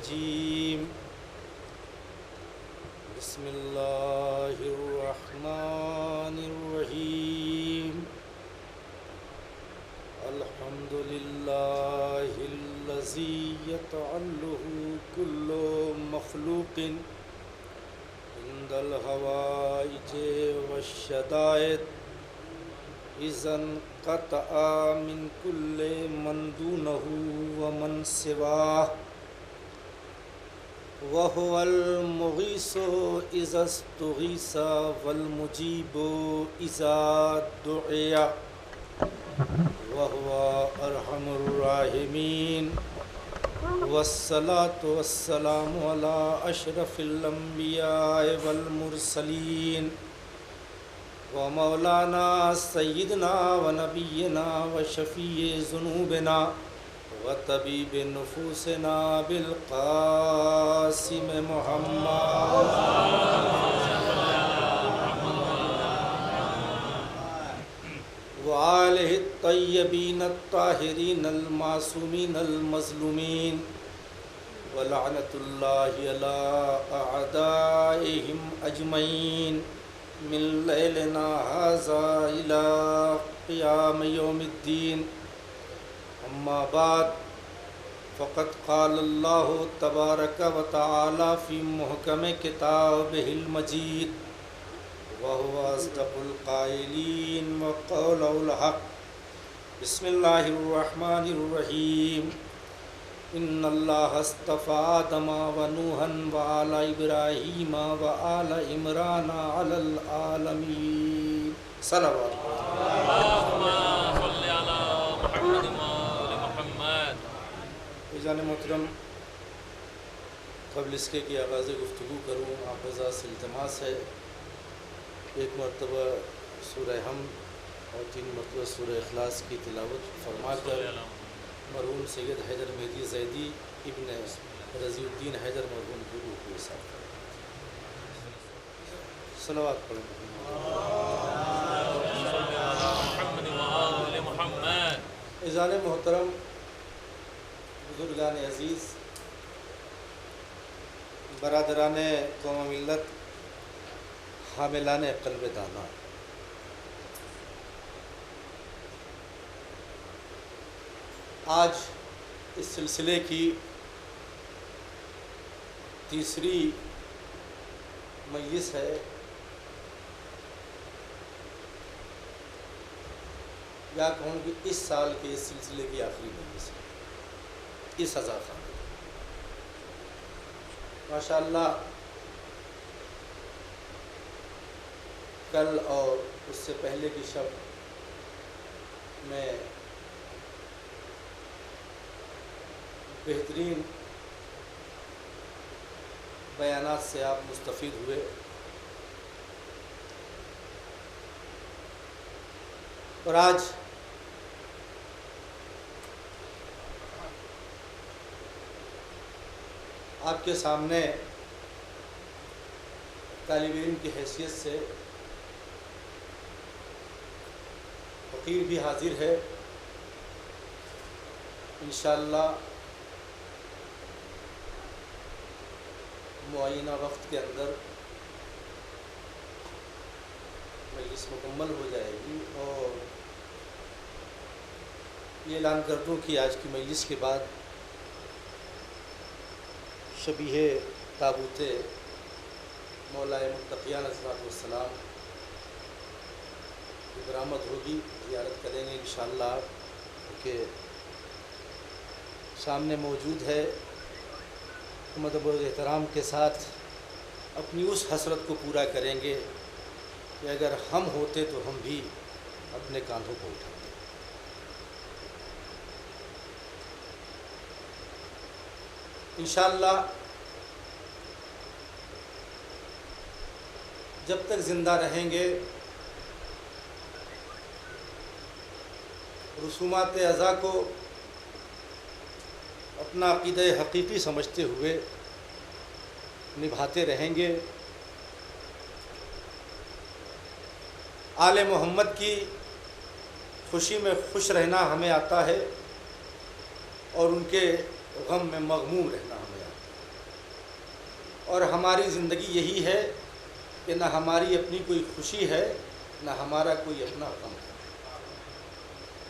الرجيم بسم الله الرحمن الرحيم الحمد لله الذي يتعله كل مخلوق عند الهوائج والشدائد إذا انقطع من كل من دونه ومن سواه وهو المغيث إذا استغيث والمجيب إذا دعي وهو أرحم الراحمين والصلاة والسلام على أشرف الأنبياء والمرسلين ومولانا سيدنا ونبينا وشفيع ذنوبنا وطبيب نفوسنا بالقاسم محمد وآله الطيبين الطاهرين المعصومين المظلومين ولعنة الله على أعدائهم أجمعين من ليلنا هذا إلى قيام يوم الدين أما بعد فقد قال الله تبارك وتعالى في محكم كتابه المجيد وهو أصدق القائلين وقوله الحق بسم الله الرحمن الرحيم إن الله اصطفى آدم ونوحا وآل إبراهيم وآل عمران على العالمين صلوات اللهم صل على محمد وآل محمد. جان محترم، قبل اس کے کہ آغاز گفتگو کروں آپ حضرات سے التماس ہے ایک مرتبہ سورہ حمد اور 3 مرتبہ سورہ اخلاص کی تلاوت فرما کر مرحوم سید حیدر مہدی زیدی ابن رضی الدین حیدر مرحوم کی روح کو حساب کریں. صلوات پڑھیں. محمد وآل محمد. اذان محترم، بزرگان عزیز، برادران قوم و ملت، حاملان قلب دانا، آج اس سلسلے کی تیسری مجلس ہے. یا کہوں کہ اس سال کے اس سلسلے کی آخری مجلس ہے اس ہزار خان. ماشاء اللہ کل اور اس سے پہلے کی شب میں بہترین بیانات سے آپ مستفید ہوئے. اور آج آپ کے سامنے طالب علم کی حیثیت سے فقیر بھی حاضر ہے. انشاءاللہ معینہ وقت کے اندر مجلس مکمل ہو جائے گی. اور یہ اعلان کر دوں کہ آج کی مجلس کے بعد شبیہ تابوت مولائے متقیان علیہ السلام کی برآمد ہوگی. زیارت کریں گے انشاءاللہ کہ سامنے موجود ہے. مدب و احترام کے ساتھ اپنی اس حسرت کو پورا کریں گے کہ اگر ہم ہوتے تو ہم بھی اپنے کاندھوں کو اٹھاتے. انشاءاللہ جب تک زندہ رہیں گے رسومات اعضاء کو اپنا عقیدہ حقیقی سمجھتے ہوئے نبھاتے رہیں گے. آل محمد کی خوشی میں خوش رہنا ہمیں آتا ہے اور ان کے غم میں مغموم رہنا ہمیں آتا ہے. اور ہماری زندگی یہی ہے کہ نہ ہماری اپنی کوئی خوشی ہے نہ ہمارا کوئی اپنا غم ہے۔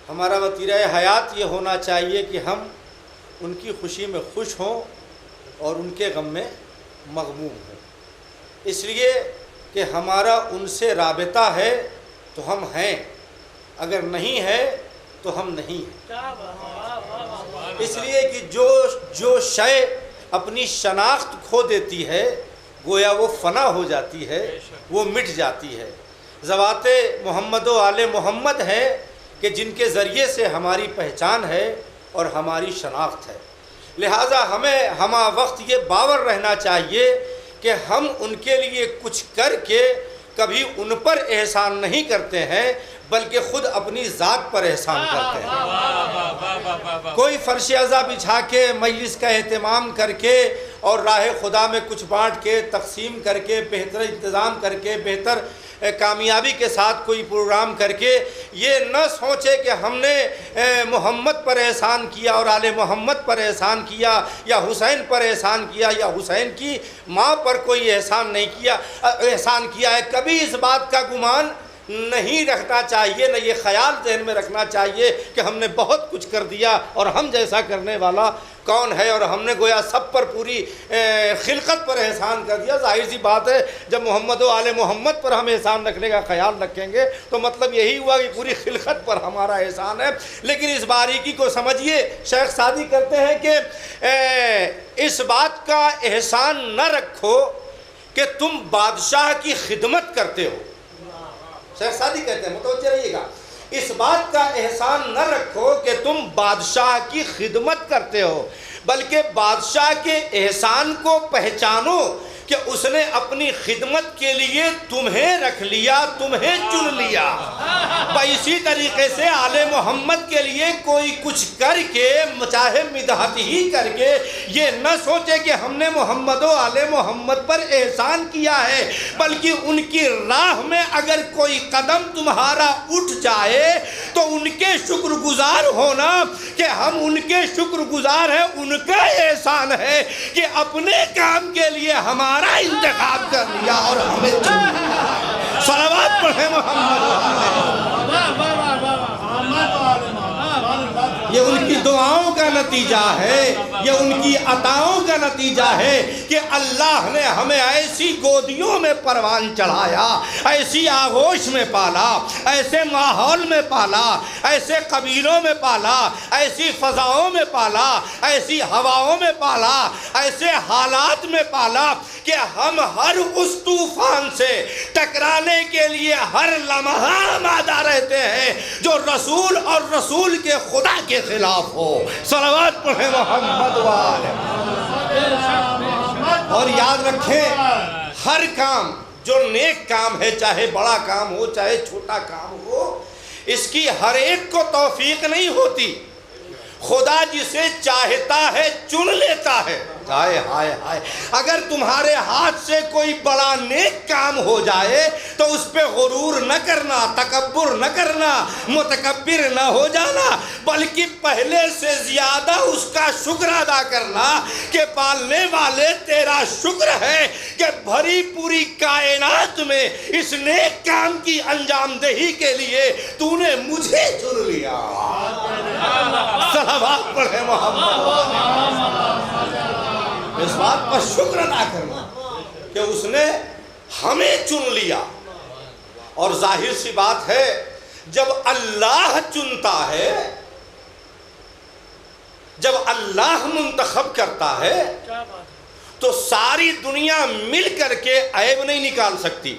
ہمارا وتیرہ حیات یہ ہونا چاہیے کہ ہم ان کی خوشی میں خوش ہوں اور ان کے غم میں مغموم ہوں، اس لیے کہ ہمارا ان سے رابطہ ہے تو ہم ہیں، اگر نہیں ہے تو ہم نہیں ہیں۔ اس لیے کہ جو شے اپنی شناخت کھو دیتی ہے گویا وہ فنا ہو جاتی ہے، وہ مٹ جاتی ہے۔ ذوات محمد و آل محمد ہے کہ جن کے ذریعے سے ہماری پہچان ہے اور ہماری شناخت ہے، لہٰذا ہمیں ہمہ وقت یہ باور رہنا چاہیے کہ ہم ان کے لیے کچھ کر کے کبھی ان پر احسان نہیں کرتے ہیں بلکہ خود اپنی ذات پر احسان کرتے ہیں۔ کوئی فرش عزا بچھا کے مجلس کا اہتمام کر کے اور راہ خدا میں کچھ بانٹ کے تقسیم کر کے بہتر انتظام کر کے بہتر کامیابی کے ساتھ کوئی پروگرام کر کے یہ نہ سوچے کہ ہم نے محمد پر احسان کیا اور آل محمد پر احسان کیا یا حسین پر احسان کیا یا حسین کی ماں پر کوئی احسان کیا ہے، کبھی اس بات کا گمان نہیں رکھنا چاہیے، نہ یہ خیال ذہن میں رکھنا چاہیے کہ ہم نے بہت کچھ کر دیا اور ہم جیسا کرنے والا کون ہے اور ہم نے گویا سب پر پوری خلقت پر احسان کر دیا۔ ظاہر سی بات ہے جب محمد و آل محمد پر ہم احسان رکھنے کا خیال رکھیں گے تو مطلب یہی ہوا کہ پوری خلقت پر ہمارا احسان ہے۔ لیکن اس باریکی کو سمجھیے، شیخ سعدی کہتے ہیں کہ اس بات کا احسان نہ رکھو کہ تم بادشاہ کی خدمت کرتے ہو۔ شیخ سعدی کہتے ہیں، متوجہ رہیے گا، اس بات کا احسان نہ رکھو کہ تم بادشاہ کی خدمت کرتے ہو، بلکہ بادشاہ کے احسان کو پہچانو کہ اس نے اپنی خدمت کے لیے تمہیں رکھ لیا، تمہیں چن لیا۔ اسی طریقے سے آل محمد کے لیے کوئی کچھ کر کے چاہے مدحت ہی کر کے یہ نہ سوچے کہ ہم نے محمد و آل محمد پر احسان کیا ہے، بلکہ ان کی راہ میں اگر کوئی قدم تمہارا اٹھ جائے تو ان کے شکر گزار ہونا کہ ہم ان کے شکر گزار ہیں، ان کا احسان ہے کہ اپنے کام کے لیے ہمارا انتخاب کر لیا اور ہمیں چن لیا۔ صلوات پڑھیں محمد۔ یہ ان کی دعاؤں کا نتیجہ ہے، یہ ان کی عطاؤں کا نتیجہ ہے کہ اللہ نے ہمیں ایسی گودیوں میں پروان چڑھایا، ایسی آغوش میں پالا، ایسے ماحول میں پالا، ایسے قبیلوں میں پالا، ایسی فضاؤں میں پالا، ایسی ہواؤں میں پالا، ایسے حالات میں پالا کہ ہم ہر اس طوفان سے ٹکرانے کے لیے ہر لمحہ آمادہ رہتے ہیں جو رسول اور رسول کے خدا کے خلاف ہو۔ صلوات پڑھیں محمد والے۔ اور یاد رکھیں ہر کام جو نیک کام ہے، چاہے بڑا کام ہو چاہے چھوٹا کام ہو، اس کی ہر ایک کو توفیق نہیں ہوتی، خدا جسے چاہتا ہے چن لیتا ہے۔ ہائے ہائے ہائے، اگر تمہارے ہاتھ سے کوئی بڑا نیک کام ہو جائے تو اس پہ غرور نہ کرنا، تکبر نہ کرنا، متکبر نہ ہو جانا، بلکہ پہلے سے زیادہ اس کا شکر ادا کرنا کہ پالنے والے تیرا شکر ہے کہ بھری پوری کائنات میں اس نیک کام کی انجام دہی کے لیے تو نے مجھے چن لیا۔ صلوات پڑھے محمد۔ اس بات پر شکر ادا کرنا کہ اس نے ہمیں چن لیا۔ اور ظاہر سی بات ہے جب اللہ چنتا ہے، جب اللہ منتخب کرتا ہے تو ساری دنیا مل کر کے عیب نہیں نکال سکتی۔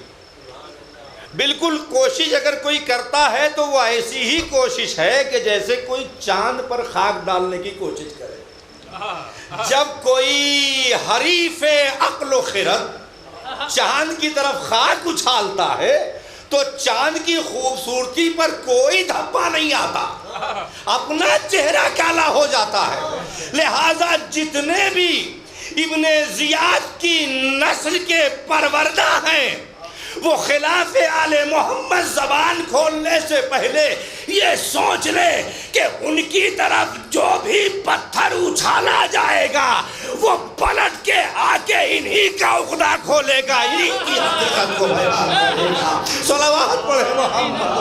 بالکل کوشش اگر کوئی کرتا ہے تو وہ ایسی ہی کوشش ہے کہ جیسے کوئی چاند پر خاک ڈالنے کی کوشش کرے۔ جب کوئی حریف عقل و خرد چاند کی طرف خاک اچھالتا ہے تو چاند کی خوبصورتی پر کوئی دھپا نہیں آتا، اپنا چہرہ کالا ہو جاتا ہے۔ لہٰذا جتنے بھی ابن زیاد کی نسل کے پروردہ ہیں وہ خلاف آل محمد زبان کھولنے سے پہلے یہ سوچ لے کہ ان کی طرف جو بھی پتھر اچھالا جائے گا وہ پلٹ کے آ کے یہ انہی کا عقدہ کھولے گا، انہی کی حقیقت کو بیان کرے گا۔ صلوات پڑھے محمد۔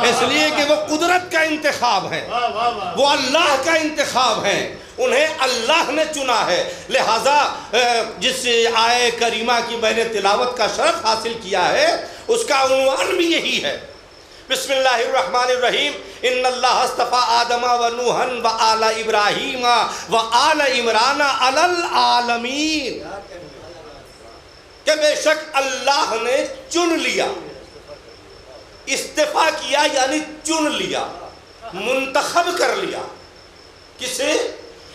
اس لیے کہ وہ قدرت کا انتخاب ہے، وہ اللہ کا انتخاب ہے، انہیں اللہ نے چنا ہے۔ لہٰذا جس آیے کریمہ کی میں نے تلاوت کا شرف حاصل کیا ہے اس کا عنوان بھی یہی ہے۔ بسم اللہ الرحمن الرحیم، ان اللہ اصطفیٰ آدم و نوحا و آل ابراہیم و آل عمران علی العالمین، کہ بے شک اللہ نے چن لیا، استفا کیا یعنی چن لیا، منتخب کر لیا۔ کسے؟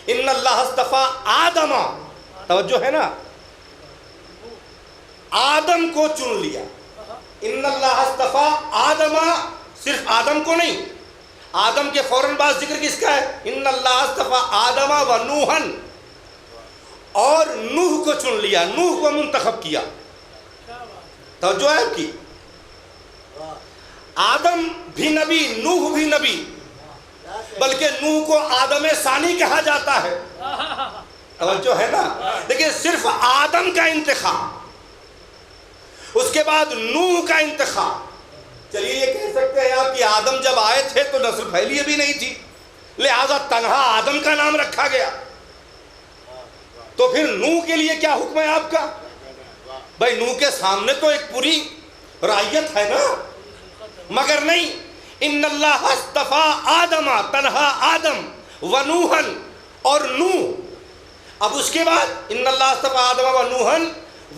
ان اللہ اصطفیٰ آدم، توجہ ہے نا، آدم کو چن لیا۔ ان اللہ اصطفیٰ آدم، صرف آدم کو نہیں، آدم کے فوراً بعد ذکر کس کا ہے؟ ان اللہ اصطفیٰ آدم و نوحا، اور نوح کو چن لیا، نوح کو منتخب کیا۔ توجہ ہے آپ کی؟ آدم بھی نبی، نوح بھی نبی، بلکہ نوح کو آدم ثانی کہا جاتا ہے۔ توجہ ہے نا؟ لیکن صرف آدم کا انتخاب، اس کے بعد نوح کا انتخاب۔ چلیے یہ کہہ سکتے ہیں آپ کہ آدم جب آئے تھے تو نسل پھیلی بھی نہیں تھی، لہذا تنہا آدم کا نام رکھا گیا۔ تو پھر نوح کے لیے کیا حکم ہے آپ کا؟ بھائی نوح کے سامنے تو ایک پوری رعیت ہے نا، مگر نہیں، ان اللہ اصطفیٰ آدم، تنہا آدم، و نوحا، اور نوح۔ اب اس کے بعد ان اللہ اصطفیٰ آدم و نوحا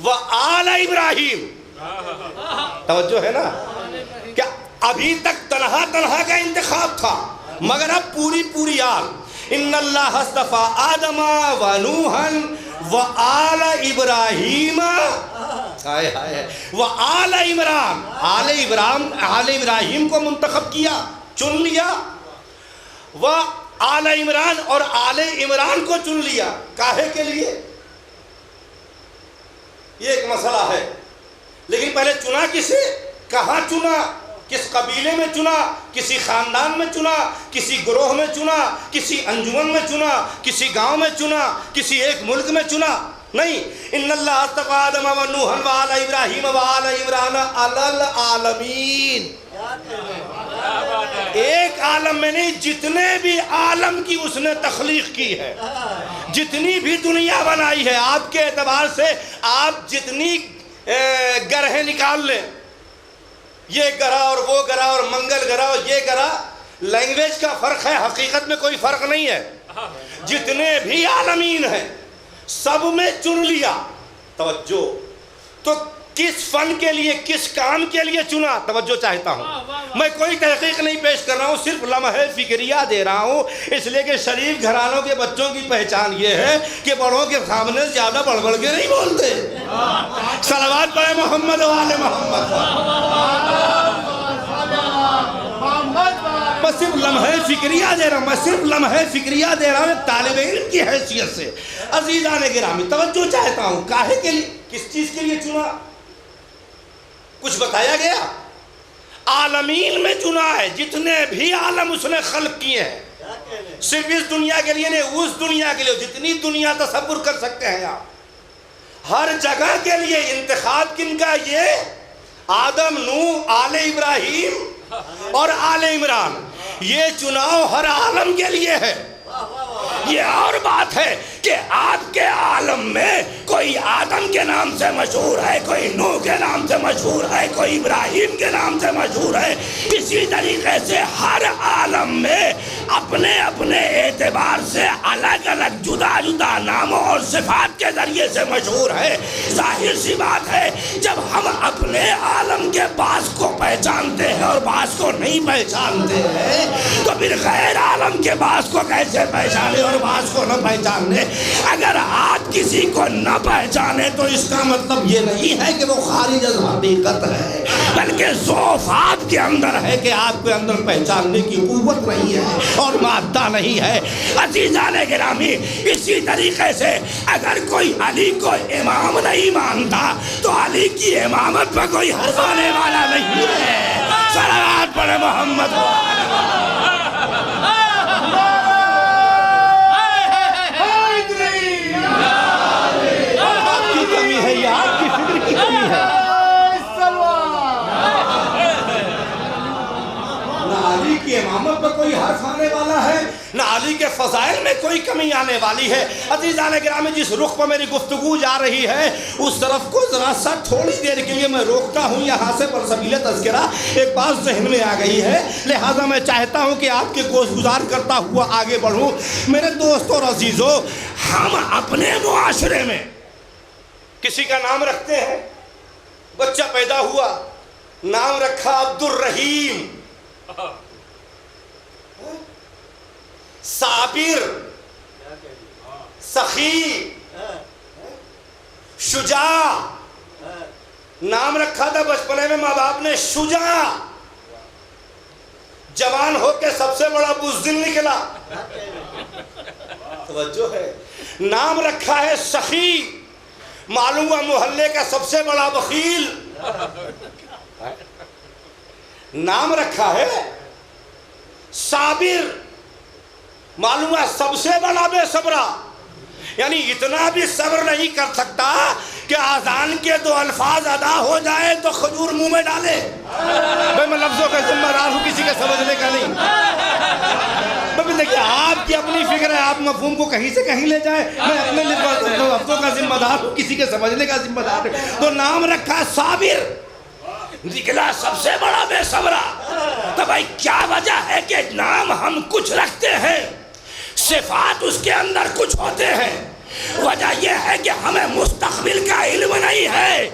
و آل ابراہیم۔ توجہ ہے نا؟ کیا ابھی تک تنہا تنہا کا انتخاب تھا، مگر اب پوری آل۔ ان اللہ اصطفیٰ آدم و نوحا و آل ابراہیم و آل عمران، آل ابراہیم کو منتخب کیا، چن لیا، و آل عمران، اور آل عمران کو چن لیا۔ کاہے کے لیے؟ یہ ایک مسئلہ ہے، لیکن پہلے چنا کسے؟ کہاں چنا؟ کس قبیلے میں چنا؟ کسی خاندان میں چنا؟ کسی گروہ میں چنا؟ کسی انجمن میں چنا؟ کسی گاؤں میں چنا؟ کسی ایک ملک میں چنا؟ نہیں، ان اللہ اصطفیٰ آدم و نوحا و آل ابراہیم و آل عمران علی العالمین۔ ایک عالم میں نہیں، جتنے بھی عالم کی اس نے تخلیق کی ہے، جتنی بھی دنیا بنائی ہے، آپ کے اعتبار سے آپ جتنی گرہیں نکال لیں، یہ گرہ اور وہ گرہ اور منگل گرہ اور یہ گرہ، لینگویج کا فرق ہے، حقیقت میں کوئی فرق نہیں ہے۔ جتنے بھی عالمین ہیں سب میں چن لیا۔ توجہ، تو کس فن کے لیے، کس کام کے لیے چنا؟ توجہ چاہتا ہوں، میں کوئی تحقیق نہیں پیش کر رہا ہوں، صرف لمحہ فکریہ دے رہا ہوں، اس لیے کہ شریف گھرانوں کے بچوں کی پہچان یہ ہے کہ بڑوں کے سامنے زیادہ بڑھ بڑھ کے نہیں بولتے۔ صلوات پڑھے محمد و آل محمد۔ میں صرف لمحہ فکریہ دے رہا ہوں، طالب علم کی حیثیت سے۔ عزیزان گرامی، توجہ چاہتا ہوں، کاہے کے لیے، کس چیز کے لیے چنا؟ کچھ بتایا گیا؟ عالمین میں چنا ہے، جتنے بھی عالم اس نے خلق کیے ہیں، صرف اس دنیا کے لیے نہیں، اس دنیا کے لیے، جتنی دنیا تصور کر سکتے ہیں آپ، ہر جگہ کے لیے انتخاب کن کا؟ یہ آدم، نوح، آل ابراہیم اور آل عمران، یہ چناؤ ہر عالم کے لیے ہے۔ یہ اور بات ہے کہ آپ کے عالم میں کوئی آدم کے نام سے مشہور ہے، کوئی نوح کے نام سے مشہور ہے، کوئی ابراہیم کے نام سے مشہور ہے۔ اسی طریقے سے ہر عالم میں اپنے اپنے اعتبار سے الگ الگ جدا جدا ناموں اور صفات کے ذریعے سے مشہور ہے۔ ظاہر سی بات ہے، جب ہم اپنے عالم کے بعض کو پہچانتے ہیں اور بعض کو نہیں پہچانتے ہیں تو پھر غیر عالم کے بعض کو کیسے پہچانے اور بعض کو نہ پہچانے؟ اگر آپ کسی کو نہ پہچانے تو اس کا مطلب یہ نہیں ہے کہ وہ خارج از حقیقت ہے، بلکہ ضعف آپ کے اندر ہے کہ آپ کے اندر پہچاننے کی قوت نہیں ہے اور مادہ نہیں ہے۔ عزیزان گرامی، اسی طریقے سے اگر کوئی علی کو امام نہیں مانتا تو علی کی امامت پہ کوئی حرف آنے والا نہیں ہے۔ صلوات پڑھے محمد۔ نہ علی کے فضائل میں کوئی کمی آنے والی ہے۔ عزیزان گرامی، جس رخ پر میری گفتگو جا رہی ہے اس طرف کو ذرا سا تھوڑی دیر کے لیے میں روکتا ہوں۔ یہاں سے بسبیل تذکرہ ایک بات ذہن میں آ گئی ہے، لہٰذا میں چاہتا ہوں کہ آپ کے گوش گزار کرتا ہوا آگے بڑھوں۔ میرے دوستوں اور عزیزوں، ہم اپنے معاشرے میں کسی کا نام رکھتے ہیں، بچہ پیدا ہوا، نام رکھا عبد الرحیم، صابر، سخی، شجاع، نام رکھا تھا بچپنے میں ماں باپ نے شجاع، جوان ہو کے سب سے بڑا بزدل نکلا، توجہ ہے، نام رکھا ہے سخی، معلوم ہوا محلے کا سب سے بڑا بخیل، نام رکھا ہے صابر، معلوم ہے سب سے بڑا بے صبرا، یعنی اتنا بھی صبر نہیں کر سکتا کہ آذان کے 2 الفاظ ادا ہو جائے تو کھجور منہ میں ڈالے۔ میں لفظوں کا ذمہ دار ہوں، کسی کے سمجھنے کا نہیں۔ دیکھیے آپ کی اپنی فکر ہے، آپ مفہوم کو کہیں سے کہیں لے جائیں، میں اپنے لفظوں کا ذمہ دار ہوں، کسی کے سمجھنے کا ذمہ دار ہوں۔ تو نام رکھا صابر، نکلا سب سے بڑا بے صبرا۔ تو بھائی کیا وجہ ہے کہ نام ہم کچھ رکھتے ہیں، صفات اس کے اندر کچھ ہوتے ہیں؟ وجہ یہ ہے کہ ہمیں مستقبل کا علم نہیں ہے،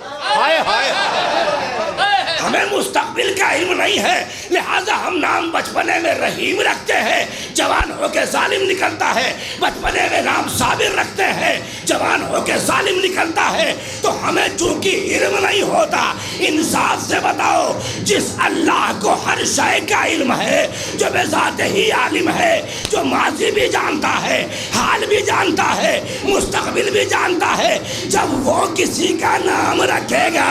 ہمیں مستقبل کا علم نہیں ہے، لہٰذا ہم نام بچپنے میں رحیم رکھتے ہیں، جوان ہو کے ظالم نکلتا ہے، بچپنے میں نام صابر رکھتے ہیں، جوان ہو کے ظالم نکلتا ہے۔ تو ہمیں چونکہ علم نہیں ہوتا، انصاف سے بتاؤ، جس اللہ کو ہر شے کا علم ہے، جو بذات ہی عالم ہے، جو ماضی بھی جانتا ہے، حال بھی جانتا ہے، مستقبل بھی جانتا ہے، جب وہ کسی کا نام رکھے گا،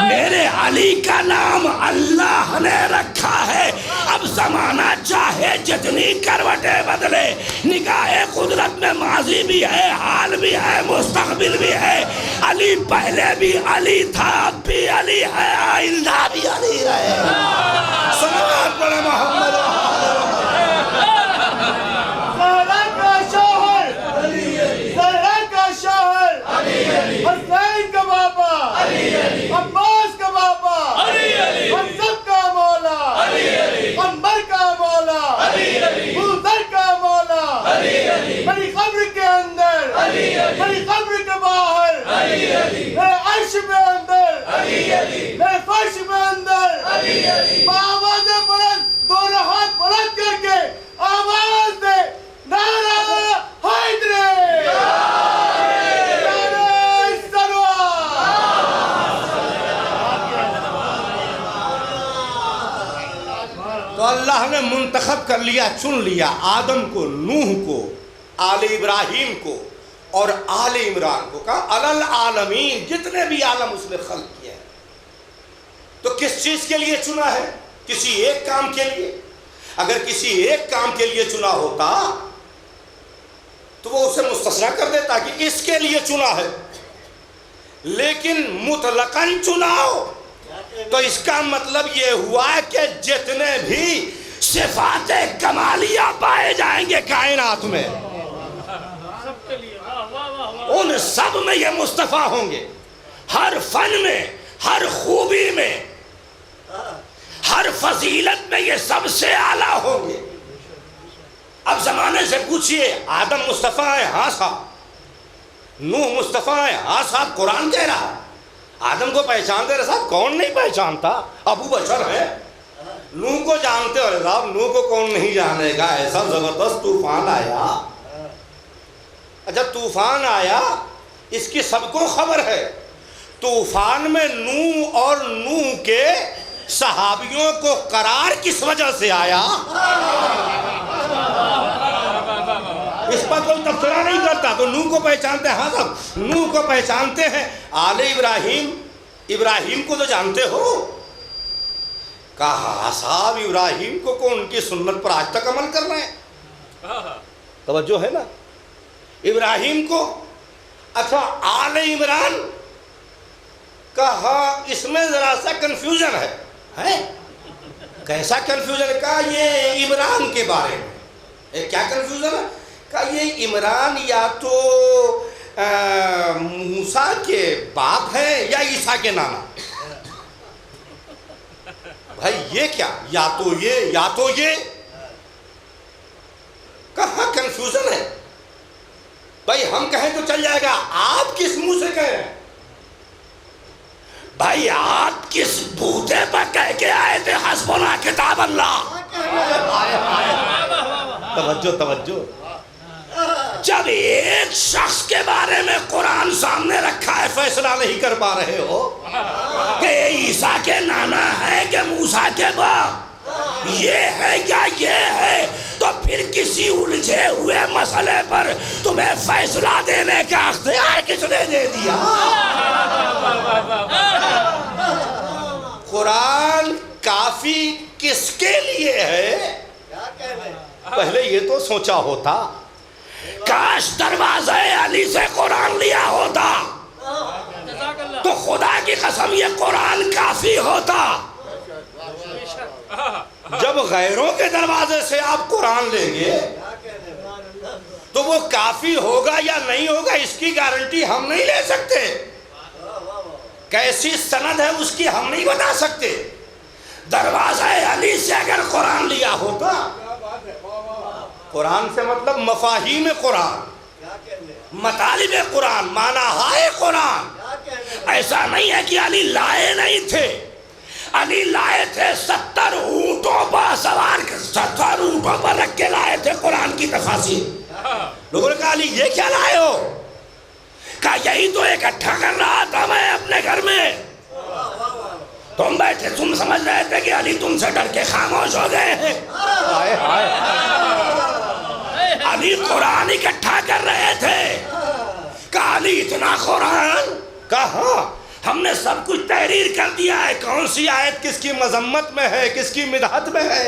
میرے علی کا نام اللہ نے رکھا ہے، اب زمانہ چاہے جتنی کروٹیں بدلے، نگاہ قدرت میں ماضی بھی ہے، حال بھی ہے، مستقبل بھی ہے، علی پہلے بھی علی تھا، اب بھی علی ہے، آئندہ بھی علی رہے۔ صلوات پڑھے محمد حسین کا بابا، عباس کا بابا، ہم سب کا مولا، عمر کا مولا، ابوذر کا مولا، میری قبر کے اندر، میری قبر کے باہر، میرے عرش میں اندر، میرے فرش میں اندر، بآواز بلند دونوں ہاتھ بلند کر کے آواز دے، نعرہ حیدری، تو اللہ نے منتخب کر لیا، چن لیا آدم کو، نوح کو، آل ابراہیم کو اور آل عمران کو، کہا علی العالمین، جتنے بھی عالم اس نے خلق کیا ہے۔ تو کس چیز کے لیے چنا ہے؟ کسی ایک کام کے لیے؟ اگر کسی ایک کام کے لیے چنا ہوتا تو وہ اسے مستثنیٰ کر دیتا کہ اس کے لیے چنا ہے، لیکن مطلقاً چناؤ تو اس کا مطلب یہ ہوا کہ جتنے بھی صفات کمالیہ پائے جائیں گے کائنات میں، ان سب میں یہ مصطفیٰ ہوں گے، ہر فن میں، ہر خوبی میں، ہر فضیلت میں یہ سب سے اعلیٰ ہوں گے۔ اب زمانے سے پوچھئے آدم مصطفیٰ ہے؟ ہاں صاحب۔ نوح مصطفیٰ ہے؟ ہاں صاحب، قرآن کہہ رہا ہے۔ آدم کو پہچانتے رہے صاحب، کون نہیں پہچانتا؟ ابو بشر ہے۔ نوح کو جانتے ہو صاحب، نوح کو کون نہیں جانے گا، ایسا زبردست طوفان آیا۔ اچھا طوفان آیا، اس کی سب کو خبر ہے۔ طوفان میں نوح اور نوح کے صحابیوں کو قرار کس وجہ سے آیا؟ اس پر کوئی تبصرہ نہیں کرتا۔ تو نوح کو پہچانتے ہیں؟ ہاں صاحب نوح کو پہچانتے ہیں۔ آل ابراہیم، ابراہیم کو تو جانتے ہو؟ کہا صاحب ابراہیم کو ان کی سنت پر آج تک عمل کر رہے ہیں، توجہ ہے نا ابراہیم کو۔ اچھا آل عمران کہا اس میں ذرا سا کنفیوژن ہے، کیسا کنفیوژن؟ کہا یہ عمران کے بارے میں. کیا کنفیوژن ہے؟ کہا یہ عمران یا تو موسیٰ کے باپ ہے یا عیسیٰ کے نانا. بھائی یہ کیا؟ یا تو یہ یا تو یہ. کہاں کنفیوژن ہے؟ بھائی ہم کہیں تو چل جائے گا، آپ کس منہ سے کہہ رہے ہیں؟ بھائی آپ کس بوتے پر کہہ کے آئے تھے حسبنا کتاب اللہ؟ توجہ توجہ. جب ایک شخص کے بارے میں قرآن سامنے رکھا ہے، فیصلہ نہیں کر پا رہے ہو کہ عیسیٰ کے نانا ہے کہ موسیٰ کے باپ، یہ ہے یا یہ ہے، تو پھر کسی الجھے ہوئے مسئلے پر تمہیں فیصلہ دینے کا اختیار کس نے دے دیا؟ قرآن کافی کس کے لیے ہے؟ پہلے یہ تو سوچا ہوتا. کاش دروازہ علی سے قرآن لیا ہوتا تو خدا کی قسم یہ قرآن کافی ہوتا. جب غیروں کے دروازے سے آپ قرآن لیں گے تو وہ کافی ہوگا یا نہیں ہوگا اس کی گارنٹی ہم نہیں لے سکتے. کیسی سند ہے اس کی ہم نہیں بتا سکتے. دروازہ علی سے اگر قرآن لیا ہوتا، قرآن سے مطلب مفاہیم قرآن، مطالب قرآن، معنی ہائے قرآن. ایسا نہیں ہے کہ علی لائے نہیں تھے، علی لائے تھے 70 اونٹوں پر سوار، 70 اونٹوں پر رکھ کے لائے تھے قرآن کی تفاسیر. لوگوں نے کہا علی یہ کیا لائے ہو؟ کہا یہی تو اکٹھا کر رہا تھا میں اپنے گھر میں. تم بیٹھے تم سمجھ رہے تھے کہ علی تم سے ڈر کے خاموش ہو گئے ہیں. علی قرآن اکٹھا کر رہے تھے. کہا علی اتنا قرآن؟ کہاں ہم نے سب کچھ تحریر کر دیا ہے. کون سی آیت کس کی مذمت میں ہے، کس کی مدحت میں ہے؟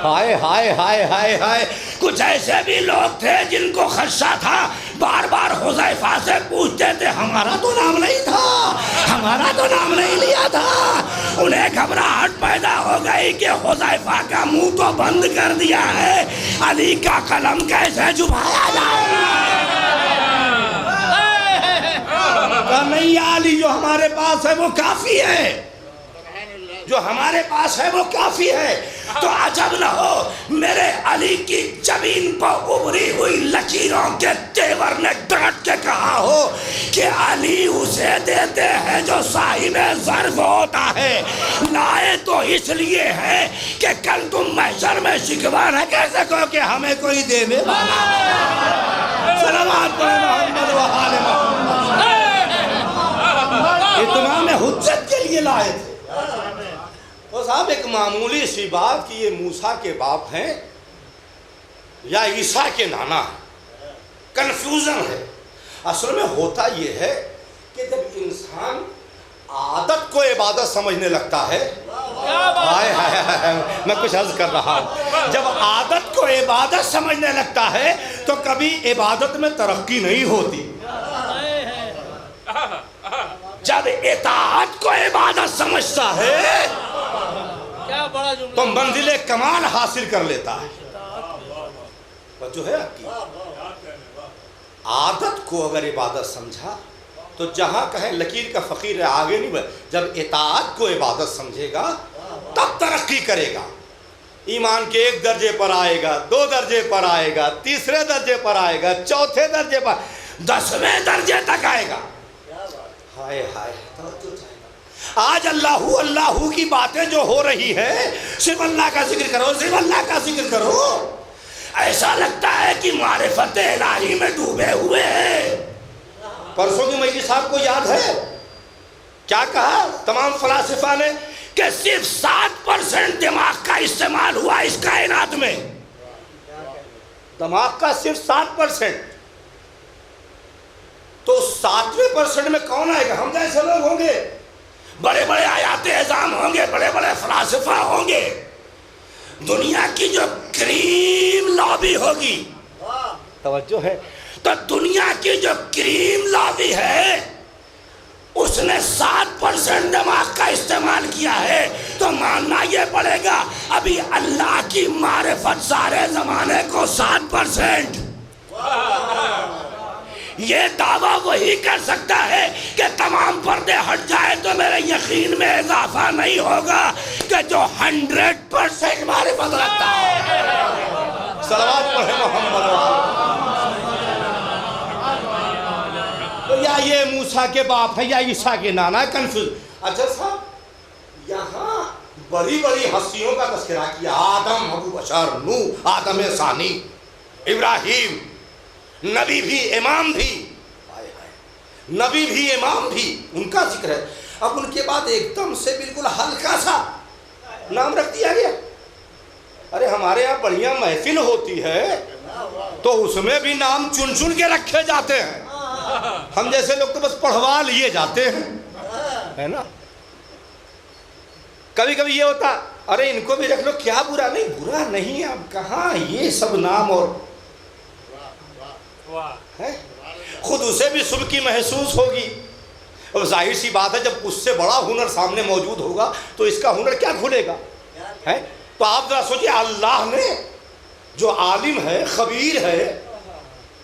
ہائے ہائے ہائے ہائے ہائے. کچھ ایسے بھی لوگ تھے جن کو خدشہ تھا، بار بار حذیفہ سے پوچھتے تھے ہمارا تو نام نہیں تھا، ہمارا تو نام نہیں لیا تھا. انہیں گھبراہٹ پیدا ہو گئی کہ حذیفہ کا منہ تو بند کر دیا ہے، علی کا قلم کیسے چھپایا جائے؟ نہیں علی جو ہمارے پاس ہے وہ کافی ہے، جو ہمارے پاس ہے وہ کافی ہے. تو عجب نہ ہو میرے علی کی جبین پر ابری ہوئی لکیروں کے تیور نے ڈانٹ کے کہا ہو کہ علی اسے دیتے ہیں جو صاحب ظرف ہوتا ہے. لائے تو اس لیے ہے کہ کل تم محشر میں شکوہ نہ کہہ سکو کہ ہمیں کوئی دینے والا. صلوات محمد و آل محمد. اتمام حجت کے لیے لائے تھے. تو صاحب ایک معمولی سی بات کہ یہ موسیٰ کے باپ ہیں یا عیسیٰ کے نانا ہیں، کنفیوژن ہے. اصل میں ہوتا یہ ہے کہ جب انسان عادت کو عبادت سمجھنے لگتا ہے، ہائے ہائے ہائے میں کچھ عرض کر رہا ہوں، جب عادت کو عبادت سمجھنے لگتا ہے تو کبھی عبادت میں ترقی نہیں ہوتی. جب اطاعت کو عبادت سمجھتا ہے تو منزل کمال حاصل کر لیتا ہے. جو ہے آپ کی عادت کو اگر عبادت سمجھا تو جہاں کہیں لکیر کا فقیر ہے آگے نہیں بڑھ. جب اطاعت کو عبادت سمجھے گا تب ترقی کرے گا. ایمان کے 1 درجے پر آئے گا، 2 درجے پر آئے گا، 3 درجے پر آئے گا، 4 درجے پر، 10ویں درجے تک آئے گا. ہائے ہائے آج اللہ اللہ کی باتیں جو ہو رہی ہے، صرف اللہ کا ذکر کرو، صرف اللہ کا ذکر کرو. ایسا لگتا ہے کہ معرفت الہی میں ڈوبے ہوئے ہیں. پرسوں کی مجلس صاحب کو یاد ہے کیا کہا تمام فلاسفہ نے کہ صرف 7% دماغ کا استعمال ہوا اس کائنات میں. دماغ کا صرف 7%. تو 7% میں کون آئے گا؟ ہم جیسے لوگ ہوں گے، بڑے بڑے آیات اعظام ہوں گے، بڑے بڑے فلاسفہ ہوں گے. دنیا کی جو کریم لابی ہوگی، توجہ ہے، تو دنیا کی جو کریم لابی ہے اس نے 7% دماغ کا استعمال کیا ہے تو ماننا یہ پڑے گا ابھی اللہ کی معرفت سارے زمانے کو 7%. یہ دعویٰ وہی کر سکتا ہے کہ تمام پردے ہٹ جائے تو میرے یقین میں اضافہ نہیں ہوگا کہ جو 100% معرفت رکھتا ہے. صلوات پڑھے محمد. تو یا یہ موسیٰ کے باپ ہے یا عیسیٰ کے نانا, کنفیوز. اچھا صاحب یہاں بڑی بڑی ہستیوں کا تذکرہ کیا, آدم, ابو بشر, نوح, آدم ثانی, ابراہیم, نبی بھی امام بھی, نبی بھی امام بھی, ان کا ذکر ہے. اب ان کے بعد ایک دم سے بالکل ہلکا سا نام رکھ دیا گیا. ارے ہمارے یہاں بڑھیا محفل ہوتی ہے تو اس میں بھی نام چن چن کے رکھے جاتے ہیں. ہم جیسے لوگ تو بس پڑھوا لیے جاتے ہیں, ہے نا. کبھی کبھی یہ ہوتا ارے ان کو بھی رکھ لو, کیا برا نہیں, برا نہیں. اب کہاں یہ سب نام, اور خود اسے بھی سبکی محسوس ہوگی. اور ظاہر سی بات ہے جب اس سے بڑا ہنر سامنے موجود ہوگا تو اس کا ہنر کیا کھلے گا. تو آپ ذرا سوچئے, اللہ نے جو عالم ہے, خبیر ہے,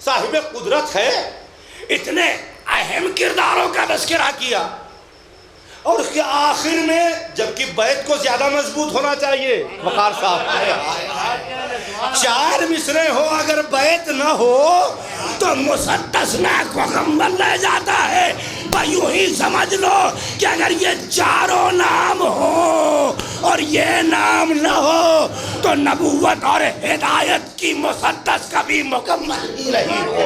صاحب قدرت ہے, اتنے اہم کرداروں کا تذکرہ کیا, اور اس کے آخر میں جبکہ بیت کو زیادہ مضبوط ہونا چاہیے. وقار صاحب 4 مصرے ہو, اگر بیت نہ ہو تو مستثنا مکمل رہ جاتا ہے. یوں ہی سمجھ لو کہ اگر یہ 4 نام ہو اور یہ نام نہ ہو تو نبوت اور ہدایت کی مسدس کبھی مکمل ہی نہیں ہو.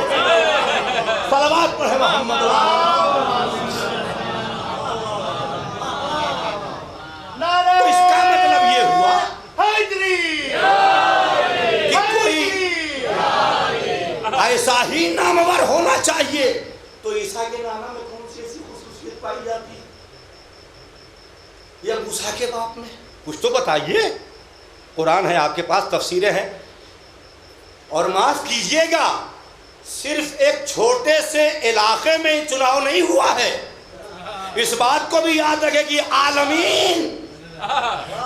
صلوات پڑھے محمد. تو اس کا مطلب یہ ہوا کہ کوئی ایسا ہی نامور ہونا چاہیے. تو عیسیٰ کے نانا میں کون سی ایسی خصوصیت پائی جاتی ہے, یا موسیٰ کے باپ میں؟ کچھ تو بتائیے. قرآن ہے آپ کے پاس, تفسیریں ہیں, اور معاف کیجئے گا صرف ایک چھوٹے سے علاقے میں چناؤ نہیں ہوا ہے. اس بات کو بھی یاد رکھے کہ عالمین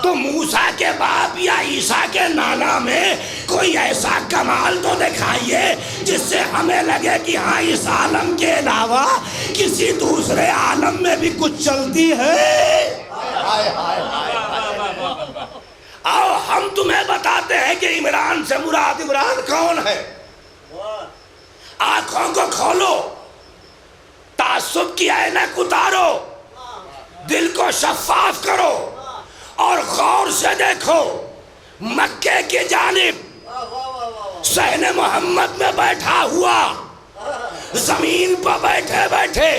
تو موسیٰ کے باپ یا عیسیٰ کے نانا میں کوئی ایسا کمال تو دکھائیے جس سے ہمیں لگے کہ ہاں اس عالم کے علاوہ کسی دوسرے عالم میں بھی کچھ چلتی ہے. آؤ ہم تمہیں بتاتے ہیں کہ عمران سے مراد عمران کون ہے. آنکھوں کو کھولو, تعصب کی عینک اتارو, دل کو شفاف کرو اور غور سے دیکھو. مکے کی جانب صحن محمد میں بیٹھا ہوا, زمین پر بیٹھے بیٹھے,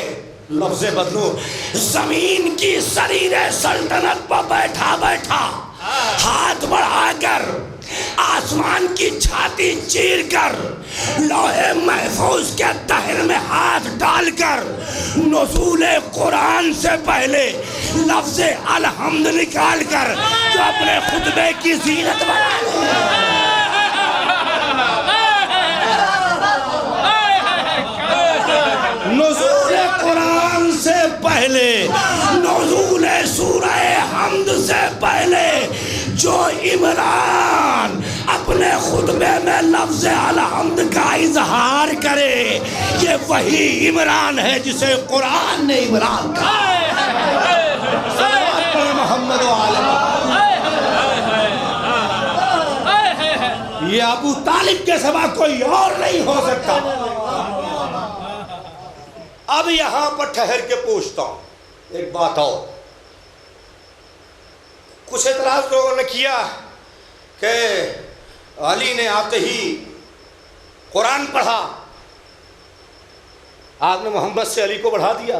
لفظ بدلو, زمین کی سریر سلطنت پر بیٹھا بیٹھا, ہاتھ بڑھا کر آسمان کی چھاتی چیر کر, لوح محفوظ کے تہر میں ہاتھ ڈال کر نزول قرآن سے پہلے لفظ الحمد نکال کر جو اپنے خطبے کی زینت بنا لے. نزول قرآن سے پہلے, نزول سورہ حمد سے پہلے جو عمران اپنے خطبے میں لفظ الحمد کا اظہار کرے, یہ وہی عمران ہے جسے قرآن نے عمران کہا. محمد و یہ ابو طالب کے سوا کوئی اور نہیں ہو سکتا. اب یہاں پر ٹھہر کے پوچھتا ہوں ایک بات اور. کچھ اعتراض لوگوں نے کیا کہ علی نے آتے ہی قرآن پڑھا, آپ نے محمد سے علی کو بڑھا دیا,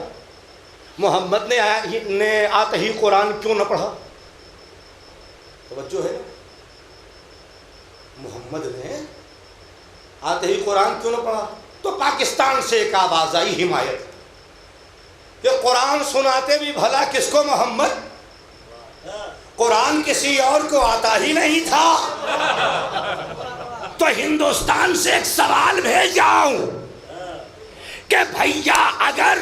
محمد نے آتے ہی قرآن کیوں نہ پڑھا؟ توجہ ہے, محمد نے آتے ہی قرآن کیوں نہ پڑھا؟ تو پاکستان سے ایک آواز آئی حمایت کہ قرآن سناتے بھی بھلا کس کو؟ محمد. قرآن کسی اور کو آتا ہی نہیں تھا. تو ہندوستان سے ایک سوال بھیج جاؤں کہ بھیا اگر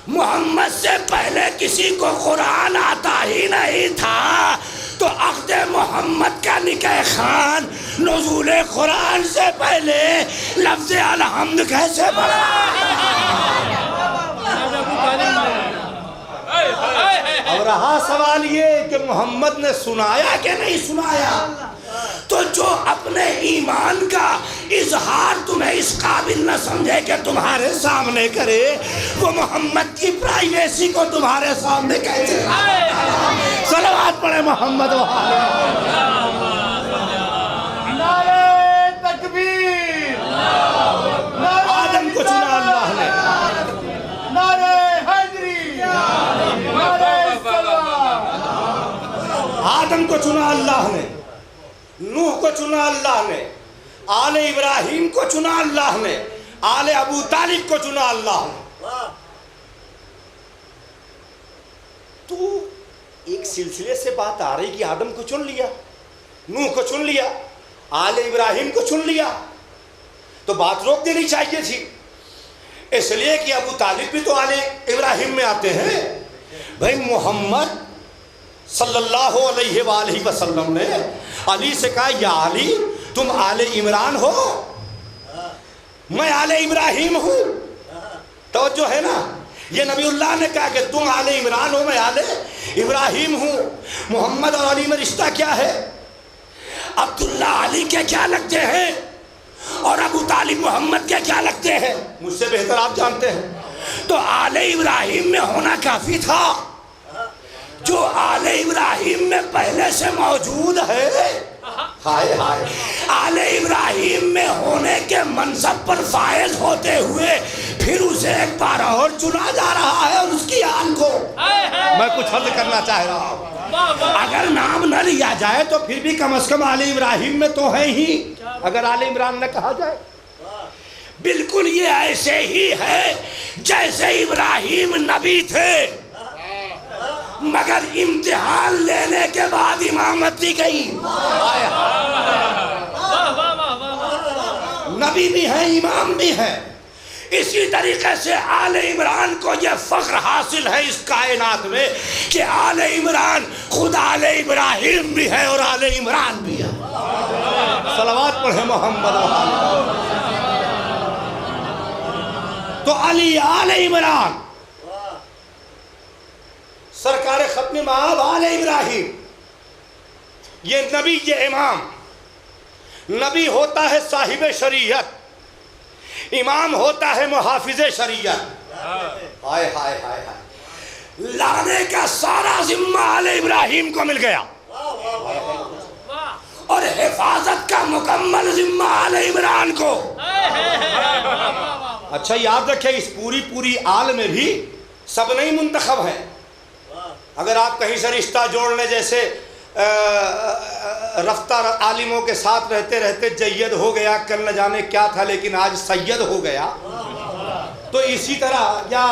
محمد سے پہلے کسی کو قرآن آتا ہی نہیں تھا، تو عقد محمد کا نکاح خان نزول قرآن سے پہلے لفظ الحمد کیسے پڑھا؟ اب رہا سوال یہ کہ محمد نے سنایا کہ نہیں سنایا، تو جو اپنے ایمان کا اظہار تمہیں اس قابل نہ سمجھے کہ تمہارے سامنے کرے، وہ محمد کی پرائیویسی کو تمہارے سامنے کیسے؟ صلوات پڑھے محمد و نعرہ تکبیر، آدم کو چنا اللہ نے، نعرہ حیدری، نعرہ سلام۔ آدم کو چنا اللہ نے، نوح کو چنا اللہ نے، آل ابراہیم کو چنا اللہ نے، آل ابو طالب کو چنا اللہ نے۔ تو ایک سلسلے سے بات آ رہی کہ آدم کو چن لیا، نوح کو چن لیا، آل ابراہیم کو چن لیا، تو بات روک دینی چاہیے تھی، اس لیے کہ ابو طالب بھی تو آل ابراہیم میں آتے ہیں۔ بھائی محمد صلی اللہ علیہ وآلہ وسلم نے علی سے کہا یا علی تم آل عمران ہو، میں آل ابراہیم ہوں، توجہ ہے نا؟ یہ نبی اللہ نے کہا کہ تم آل عمران ہو، میں آل ابراہیم ہوں۔ محمد اور علی میں رشتہ کیا ہے؟ عبداللہ علی کے کیا لگتے ہیں اور ابو طالب محمد کے کیا لگتے ہیں، مجھ سے بہتر آپ جانتے ہیں۔ تو آل ابراہیم میں ہونا کافی تھا، جو آل ابراہیم میں پہلے سے موجود ہے، ہائے ہائے، آل ابراہیم میں ہونے کے منصب پر فائز ہوتے ہوئے پھر اسے ایک بار اور چنا جا رہا ہے، اور اس کی آن کو میں کچھ حل کرنا چاہ رہا ہوں۔ اگر نام نہ لیا جائے تو پھر بھی کم از کم آل ابراہیم میں تو ہے ہی، اگر آل عمران نہ کہا جائے۔ بالکل یہ ایسے ہی ہے جیسے ابراہیم نبی تھے، مگر امتحان لینے کے بعد امامت دی گئی۔ نبی بھی ہیں، امام بھی ہیں۔ اسی طریقے سے آل عمران کو یہ فخر حاصل ہے اس کائنات میں کہ آل عمران خود آل ابراہیم بھی ہے اور آل عمران بھی ہے۔ صلوات پڑھیں محمد و آل۔ تو علی آل عمران، سرکار ختم مآب آل ابراہیم، یہ نبی، یہ امام۔ نبی ہوتا ہے صاحب شریعت، امام ہوتا ہے محافظ شریعت۔ ہائے ہائے ہائے ہائے، لانے کا سارا ذمہ آل ابراہیم کو مل گیا، اور حفاظت کا مکمل ذمہ آل عمران کو۔ اچھا یاد رکھیں، اس پوری آل میں بھی سب نہیں منتخب ہیں۔ اگر آپ کہیں سے رشتہ جوڑنے، جیسے رفتہ عالموں کے ساتھ رہتے رہتے جید ہو گیا، کل نہ جانے کیا تھا لیکن آج سید ہو گیا، تو اسی طرح یا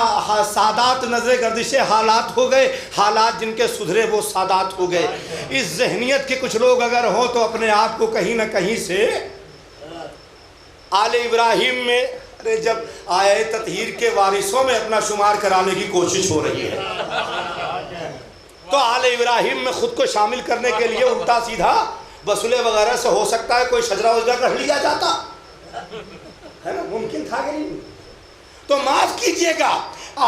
سادات نظر گردش حالات ہو گئے، حالات جن کے سدھرے وہ سادات ہو گئے۔ اس ذہنیت کے کچھ لوگ اگر ہوں تو اپنے آپ کو کہیں نہ کہیں سے آل ابراہیم میں، جب آیہ تطہیر کے وارثوں میں اپنا شمار کرانے کی کوشش ہو رہی ہے، تو آل ابراہیم میں خود کو شامل کرنے کے لیے الٹا سیدھا وصولے وغیرہ سے ہو سکتا ہے کوئی شجرہ وجرہ کر لیا جاتا ہے نا، ممکن تھا کہ نہیں؟ تو معاف کیجئے گا،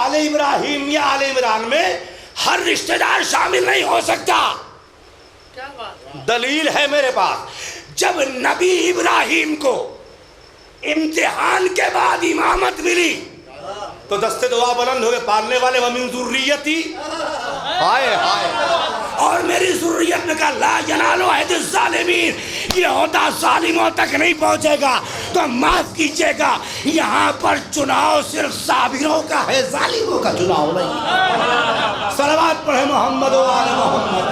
آل ابراہیم یا آل عمران میں ہر رشتہ دار شامل نہیں ہو سکتا۔ دلیل ہے میرے پاس، جب نبی ابراہیم کو امتحان کے بعد امامت ملی تو دستے دعا بلند ہو گئے، پالنے والے وَمِن ذُرِّيَّتِي، ہائے ہائے، اور میری ذریت نے کہا لا ینال عہد الظالمین، یہ عہدہ ظالموں تک نہیں پہنچے گا۔ تو معاف کیجئے گا، یہاں پر چناؤ صرف صابروں کا ہے، ظالموں کا چناؤ نہیں۔ صلوات پڑھے محمد و آل محمد۔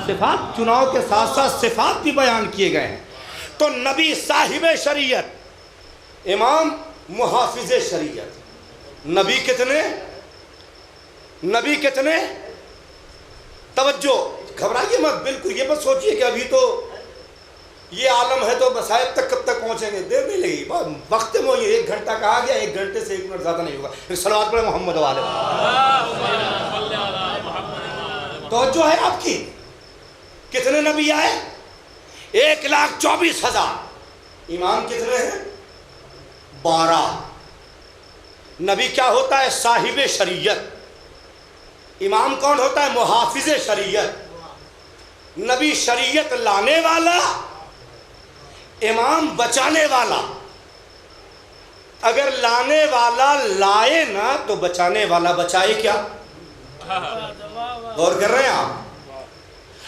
صفات، چناؤ کے ساتھ ساتھ صفات بھی بیان کیے گئے ہیں۔ تو نبی صاحب شریعت، امام محافظ شریعت۔ نبی کتنے؟ نبی کتنے؟ توجہ، گھبرائیے مت، بالکل یہ مت سوچئے کہ ابھی تو یہ عالم ہے تو مصائب تک کب تک پہنچیں گے؟ دیر نہیں لگی، وقت میں یہ 1 گھنٹہ کہا گیا، 1 گھنٹے سے 1 منٹ زیادہ نہیں ہوگا. پھر صلوات پڑھیں محمد والے. توجہ ہے آپ کی؟ کتنے نبی آئے؟ 1,24,000. امام کتنے ہیں؟ 12. نبی کیا ہوتا ہے؟ صاحب شریعت. امام کون ہوتا ہے؟ محافظ شریعت. نبی شریعت لانے والا، امام بچانے والا. اگر لانے والا لائے نا تو بچانے والا بچائے کیا؟ غور کر رہے ہیں آپ؟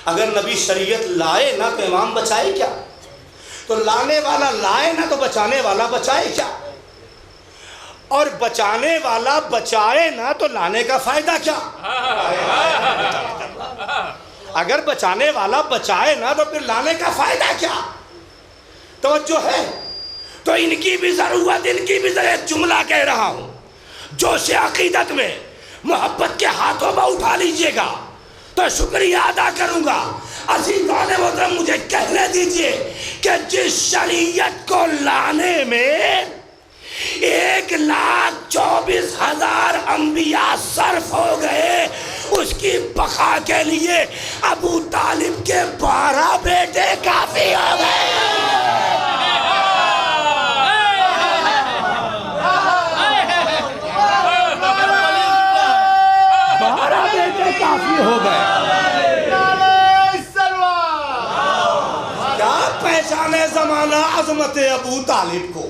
اگر نبی شریعت لائے نا تو امام بچائے کیا؟ تو لانے والا لائے نا تو بچانے والا بچائے کیا؟ اور بچانے والا بچائے نا تو لانے کا فائدہ کیا؟ اگر بچانے والا بچائے نا تو پھر لانے کا فائدہ کیا؟ توجہ ہے؟ تو ان کی بھی ضرورت، ان کی بھی ضرورت. جملہ کہہ رہا ہوں، جوش عقیدت میں محبت کے ہاتھوں میں اٹھا لیجئے گا تو شکریہ ادا کروں گا. عزیزان محترم مجھے کہنے دیجئے کہ جس شریعت کو لانے میں 1,24,000 انبیاء صرف ہو گئے، اس کی بقا کے لیے ابو طالب کے 12 بیٹے کافی ہو گئے. 12 بیٹے کافی ہو گئے. کیا پہچانے زمانہ عظمت ابو طالب کو؟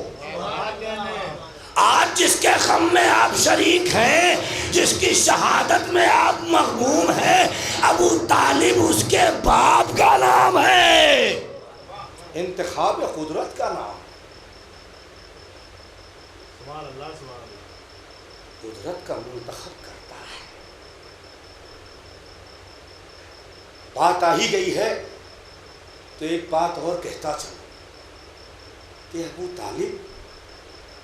آج جس کے غم میں آپ شریک ہیں، جس کی شہادت میں آپ مغموم ہیں، ابو طالب اس کے باپ کا نام ہے. انتخاب قدرت کا نام. قدرت کا منتخب کرتا ہے. بات آ ہی گئی ہے تو ایک بات اور کہتا چلوں کہ ابو طالب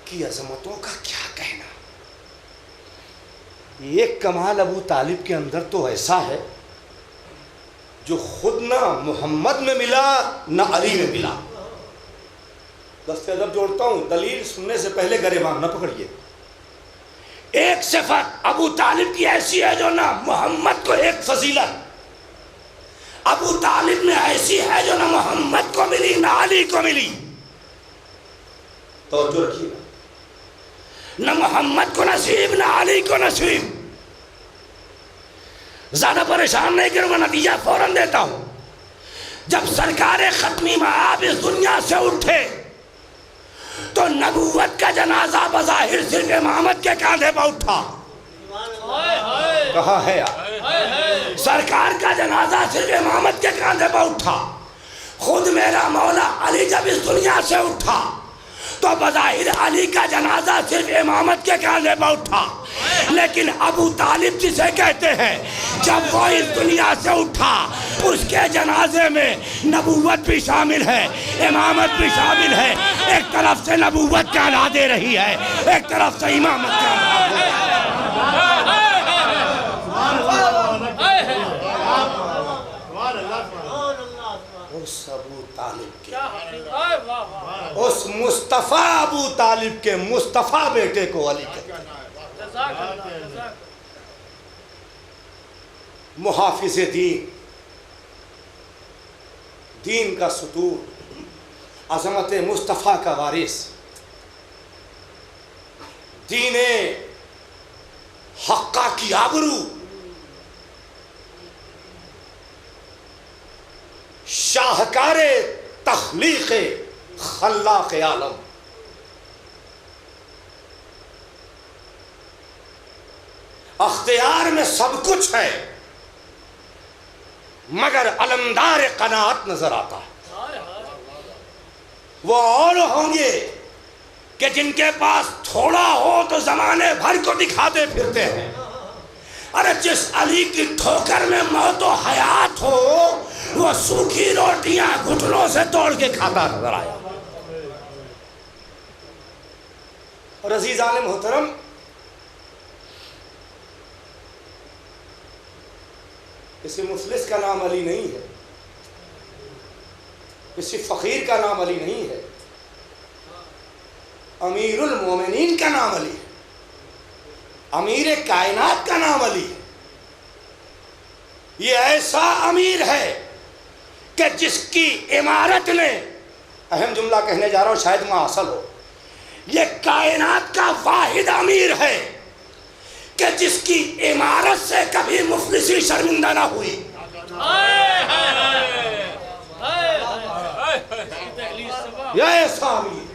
کی عظمتوں کا کیا کہنا. ایک کمال ابو طالب کے اندر تو ایسا ہے جو خود نہ محمد میں ملا نہ علی میں ملا. دست ادب جوڑتا ہوں، دلیل سننے سے پہلے گریبان نہ پکڑیے. ایک صفت ابو طالب کی ایسی ہے جو نہ محمد کو، ایک فضیلت ابو طالب میں ایسی ہے جو نہ محمد کو ملی نہ علی کو ملی. توجہ رکھیے گا، نہ محمد کو نصیب نہ علی کو نصیب. زیادہ پریشان نہیں کروں گا، نتیجہ فوراً دیتا ہوں. جب سرکار ختمی مآب اس دنیا سے اٹھے تو نبوت کا جنازہ بظاہر صرف امامت کے کاندھے پر اٹھا. کہاں ہے آپ؟ سرکار کا جنازہ صرف امامت کے کاندھے پر اٹھا. خود میرا مولا علی جب اس دنیا سے اٹھا تو بظاہر علی کا جنازہ صرف امامت کے کاندھے پر اٹھا. لیکن ابو طالب جسے کہتے ہیں، جب وہ اس دنیا سے اٹھا اس کے جنازے میں نبوت بھی شامل ہے، امامت بھی شامل ہے. ایک طرف سے نبوت کا ادا دے رہی ہے، ایک طرف سے امامت کا ادا دے رہی ہے. اس ابو طالب کے، اس مصطفیٰ ابو طالب کے مصطفیٰ بیٹے کو علی کہتے ہیں. محافظ دین، دین کا ستون، عظمت مصطفیٰ کا وارث، دین حقہ کی آبرو، شاہکار تخلیق خلاق عالم. اختیار میں سب کچھ ہے مگر علمدار قناعت نظر آتا ہے. وہ اور ہوں گے کہ جن کے پاس تھوڑا ہو تو زمانے بھر کو دکھاتے پھرتے ہیں. ارے جس علی کی ٹھوکر میں موت و حیات ہو وہ سوکھی روٹیاں گھٹنوں سے توڑ کے کھاتا نظر آیا. اور عزیزان محترم، اس مفلس کا نام علی نہیں ہے. کسی فقیر کا نام علی نہیں ہے، امیر المومنین کا نام علی ہے، امیر کائنات کا نام علی ہے۔ یہ ایسا امیر ہے کہ جس کی عمارت نے، اہم جملہ کہنے جا رہا ہوں شاید وہاں حاصل ہو، یہ کائنات کا واحد امیر ہے کہ جس کی عمارت سے کبھی مفلسی شرمندہ نہ ہوئی۔ یہ ایسا امیر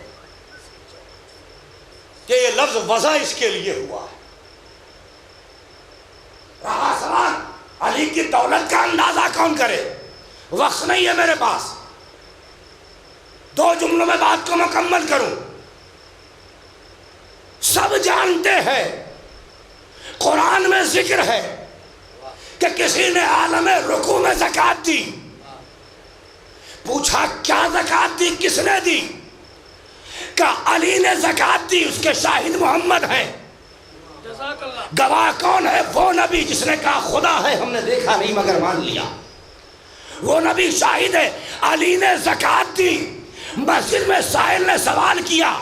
کہ یہ لفظ وضع اس کے لیے ہوا ہے۔ رہا سوال علی کی دولت کا اندازہ کون کرے، وقت نہیں ہے میرے پاس، 2 جملوں میں بات کو مکمل کروں۔ سب جانتے ہیں قرآن میں ذکر ہے کہ کسی نے عالم رکوع میں زکوٰۃ دی، پوچھا کیا زکوٰۃ دی، کس نے دی؟ کہ علی نے زکوٰۃ دی، اس کے شاہد محمد ہیں۔ گواہ کون ہے؟ وہ نبی جس نے کہا خدا ہے ہم نے دیکھا نہیں مگر مان لیا، وہ نبی شاہد ہے۔ علی نے زکوٰۃ دی، مسجد میں سائل نے سوال کیا،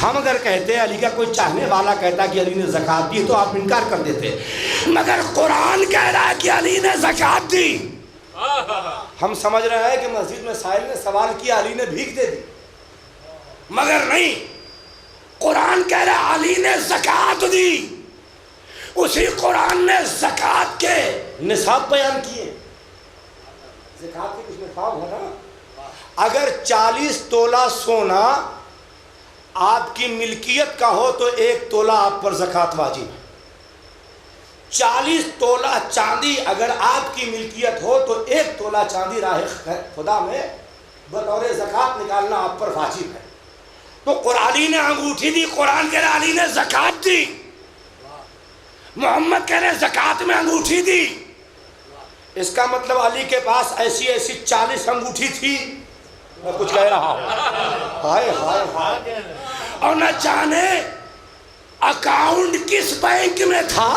ہم اگر کہتے علی کا کوئی چاہنے والا کہتا کہ علی نے زکوٰۃ دی تو آپ انکار کر دیتے، مگر قرآن کہہ رہا ہے کہ علی نے زکوٰۃ دی۔ ہم سمجھ رہے ہیں کہ مسجد میں سائل نے سوال کیا علی نے بھیک دے دی، مگر نہیں، قرآن کہہ رہا ہے علی نے زکوٰۃ دی۔ اسی قرآن نے زکوٰۃ کے نصاب بیان کیے، زکوٰۃ کے کچھ نصاب ہے نا۔ اگر 40 تولہ سونا آپ کی ملکیت کا ہو تو 1 تولہ آپ پر زکوٰۃ واجب ہے۔ 40 تولہ چاندی اگر آپ کی ملکیت ہو تو 1 تولہ چاندی راہ خدا میں بطور زکوٰۃ نکالنا آپ پر واجب ہے۔ تو علی نے انگوٹھی دی، قرآن کہہ رہا علی نے زکوٰۃ دی، محمد کہہ رہے زکوٰۃ میں انگوٹھی دی۔ اس کا مطلب علی کے پاس ایسی 40 انگوٹھی تھی، میں کچھ کہہ رہا ہوں، ہائے ہائے ہائے، اور نہ جانے اکاؤنٹ کس بینک میں تھا،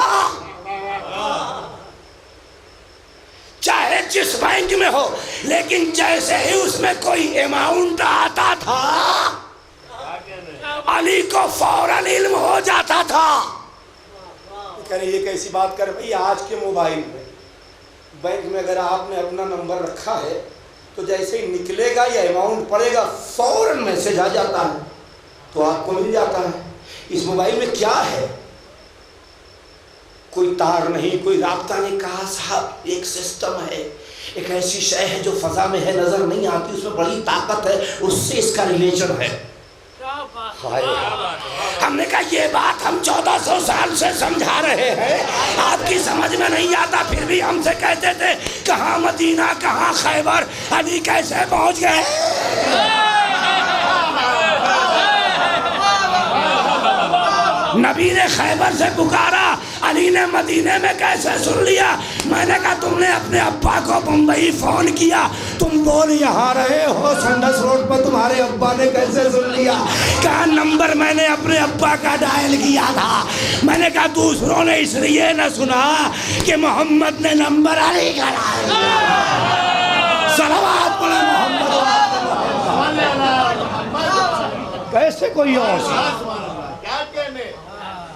چاہے جس بینک میں ہو، لیکن جیسے ہی اس میں کوئی اماؤنٹ آتا تھا علی کو فوراً علم ہو جاتا تھا۔ کہہ رہے یہ کیسی بات کر بھئی، آج کے موبائل میں بینک میں اگر آپ نے اپنا نمبر رکھا ہے تو جیسے ہی نکلے گا یا اماؤنٹ پڑے گا فوراً میسج آ جاتا ہے تو آپ کو مل جاتا ہے۔ اس موبائل میں کیا ہے؟ کوئی تار نہیں، کوئی رابطہ نہیں۔ کہا صاحب ایک سسٹم ہے، ایک ایسی شے ہے جو فضا میں ہے، نظر نہیں آتی، اس میں بڑی طاقت ہے، اس سے اس کا ریلیشن ہے۔ ہم نے کہا یہ بات ہم 1400 سال سے سمجھا رہے ہیں، آپ کی سمجھ میں نہیں آتا، پھر بھی ہم سے کہتے تھے کہاں مدینہ کہاں خیبر، علی کیسے پہنچ گئے؟ نبی نے خیبر سے پکارا، علی نے مدینے میں کیسے سن لیا؟ میں نے کہا تم نے اپنے ابا کو بمبئی فون کیا، تم بول یہاں رہے ہو سنڈس روڈ پر، تمہارے ابا نے کیسے سن لیا؟ کہا نمبر میں نے اپنے ابا کا ڈائل کیا تھا۔ میں نے کہا دوسروں نے اس لیے نہ سنا کہ محمد نے نمبر علی کا ڈائل کیا۔ صلوات پڑھے محمد، کیسے کوئی اور؟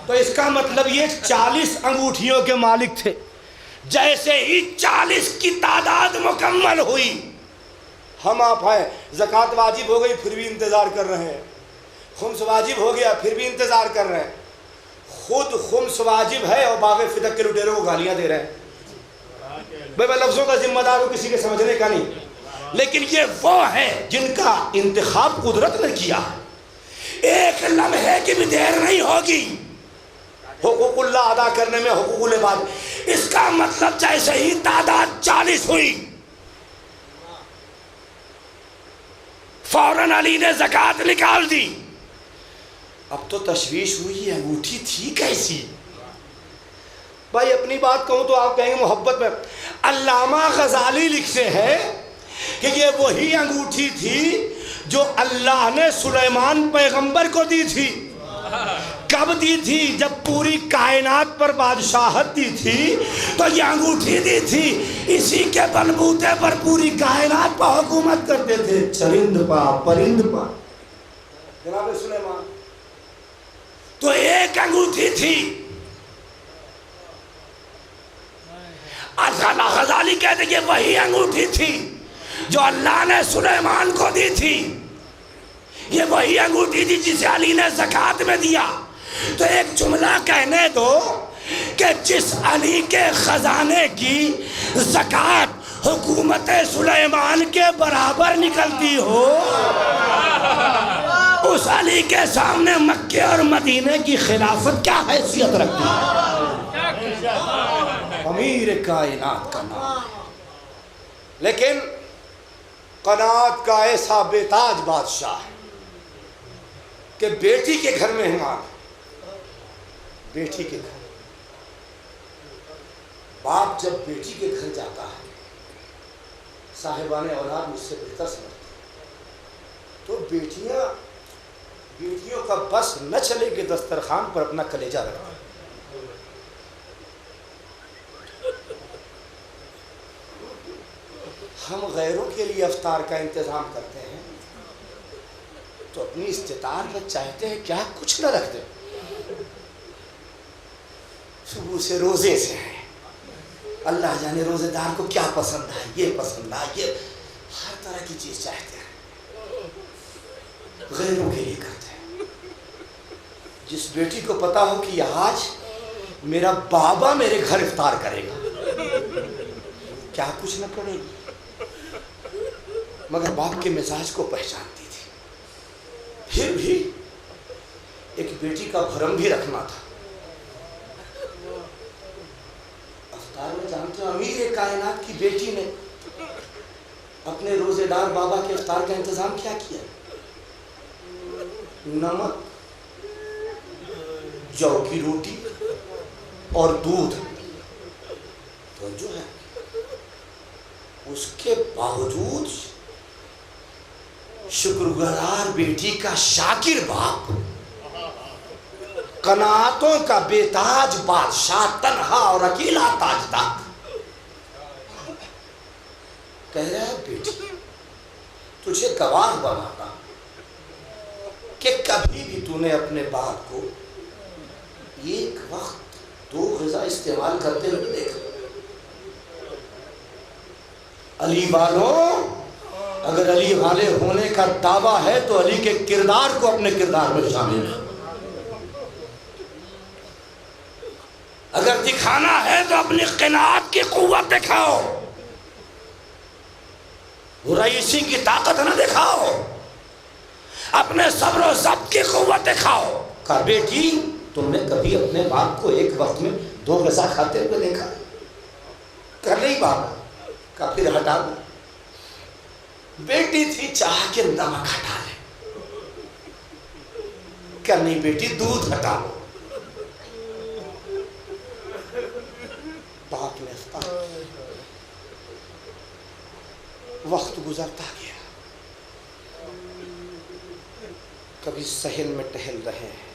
تو اس کا مطلب یہ 40 انگوٹھیوں کے مالک تھے۔ جیسے ہی 40 کی تعداد مکمل ہوئی، ہم آپ ہیں، زکوٰۃ واجب ہو گئی پھر بھی انتظار کر رہے ہیں، خمس واجب ہو گیا پھر بھی انتظار کر رہے ہیں، خود خمس واجب ہے اور باغ فتق کے لٹیروں کو گالیاں دے رہے ہیں۔ میں لفظوں کا ذمہ دار ہوں، کسی کے سمجھنے کا نہیں، لیکن یہ وہ ہیں جن کا انتخاب قدرت نے کیا۔ ایک لمحے کی بھی دیر نہیں ہوگی حقوق اللہ ادا کرنے میں، حقوق العباد۔ اس کا مطلب جیسے ہی تعداد 40 ہوئی، فوراً علی نے زکوٰۃ نکال دی۔ اب تو تشویش ہوئی، انگوٹھی تھی کیسی؟ بھائی اپنی بات کہوں تو آپ کہیں گے محبت میں، علامہ غزالی لکھتے ہیں کہ یہ وہی انگوٹھی تھی جو اللہ نے سلیمان پیغمبر کو دی تھی۔ کب دی تھی؟ جب پوری کائنات پر بادشاہت دی تھی تو یہ انگوٹھی دی تھی، اسی کے بلبوتے پر پوری کائنات پر حکومت کرتے تھے، چرند پا پرند پا۔ جناب سلیمان تو ایک انگوٹھی تھی، غزالی کہتے کہ وہی انگوٹھی تھی جو اللہ نے سلیمان کو دی تھی، یہ وہی انگوٹھی تھی جسے علی نے زکوٰۃ میں دیا۔ تو ایک جملہ کہنے دو کہ جس علی کے خزانے کی زکوٰۃ حکومت سلیمان کے برابر نکلتی ہو، اس علی کے سامنے مکے اور مدینے کی خلافت کیا حیثیت رکھتی ہے؟ امیر کائنات کا نام۔ لیکن قناعت کا ایسا بے تاج بادشاہ ہے کہ بیٹی کے گھر مہمان، بیٹی کے گھر، باپ جب بیٹی کے گھر جاتا ہے، صاحبان اولاد مجھ سے بہتر سمجھتے ہیں، تو بیٹیوں کا بس نہ چلے کہ دسترخوان پر اپنا کلیجہ رکھتا ہے۔ ہم غیروں کے لیے افطار کا انتظام کرتے ہیں تو اپنی استطاعت میں چاہتے ہیں کیا کچھ نہ رکھ دیں۔ صبح سے روزے سے ہیں، اللہ جانے روزے دار کو کیا پسند ہے، یہ پسند ہے، یہ ہر طرح کی چیز چاہتے ہیں، غیروں کے لیے کرتے ہیں۔ جس بیٹی کو پتا ہو کہ آج میرا بابا میرے گھر افطار کرے گا، کیا کچھ نہ کرے گی، مگر باپ کے مزاج کو پہچانتی تھی۔ پھر بھی ایک بیٹی کا بھرم بھی رکھنا تھا۔ افطار میں جانتے ہو امیر کائنات کی بیٹی نے اپنے روزے دار بابا کے افطار کا انتظام کیا کیا؟ نمک، جو کی روٹی اور دودھ، تو جو ہے اس کے باوجود شکرگزار بیٹی کا شاکر باپ، قناعتوں کا بے تاج بادشاہ، تنہا اور اکیلا تاجدار، کہہ رہا ہے بیٹی تجھے گواہ بناتا کہ کبھی بھی تو نے اپنے باپ کو ایک وقت 2 غذا استعمال کرتے ہوئے دیکھا۔ علی والوں، اگر علی والے ہونے کا دعویٰ ہے تو علی کے کردار کو اپنے کردار میں شامل ہے۔ اگر دکھانا ہے تو اپنی قناعت کی قوت دکھاؤ، رئیسی کی طاقت نہ دکھاؤ، اپنے صبر و ضبط کی قوت دکھاؤ۔ کہا بیٹی تم نے کبھی اپنے باپ کو ایک وقت میں 2 غذا کھاتے ہوئے دیکھا؟ کر نہیں بابا۔ کہا پھر ہٹا دو۔ بیٹی تھی چاہ کے نمک ہٹا لے، کہا نہیں بیٹی دودھ ہٹا لو۔ باپ نے افطار، وقت گزرتا گیا، کبھی صحن میں ٹہل رہے ہیں،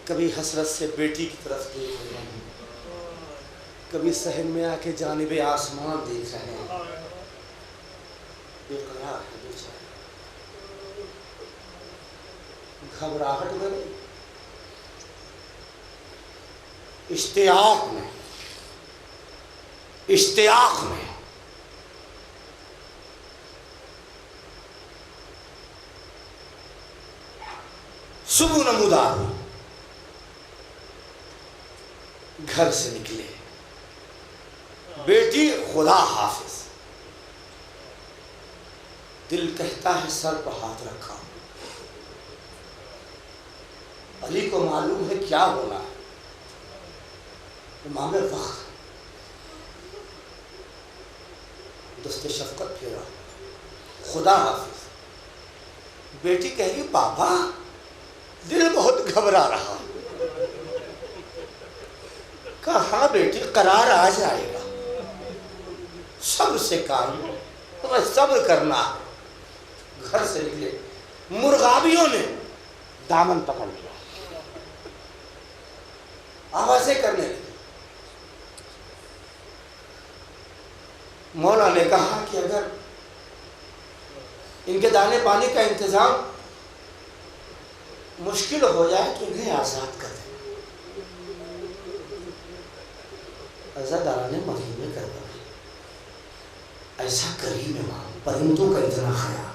کبھی حسرت سے بیٹی کی طرف دیکھ رہے ہیں، کبھی صحن میں آ کے جانب آسمان دیکھ رہے ہیں، بے قرار ہے بیچارہ، گھبراہٹ میں نہیں، اشتیاق میں صبح نمودار ہوئی، گھر سے نکلے، بیٹی خدا حافظ، دل کہتا ہے سر پر ہاتھ رکھا۔ علی کو معلوم ہے کیا ہونا ہے، امام وقت، دست شفقت پھیرا، خدا حافظ۔ بیٹی کہہ رہی بابا دل بہت گھبرا رہا۔ کہا بیٹی قرار آ جائے گا، صبر سے کام، تمہیں صبر کرنا ہے۔ گھر سے نکلے، مرغابیوں نے دامن پکڑ لیا، آوازیں کرنے لگی۔ مولا نے کہا کہ اگر ان کے دانے پانی کا انتظام مشکل ہو جائے تو انہیں آزاد کر دیں۔ عزادارہ نے مدینے کر دیا، ایسا کریم امام، پرندوں کا اتنا خیال،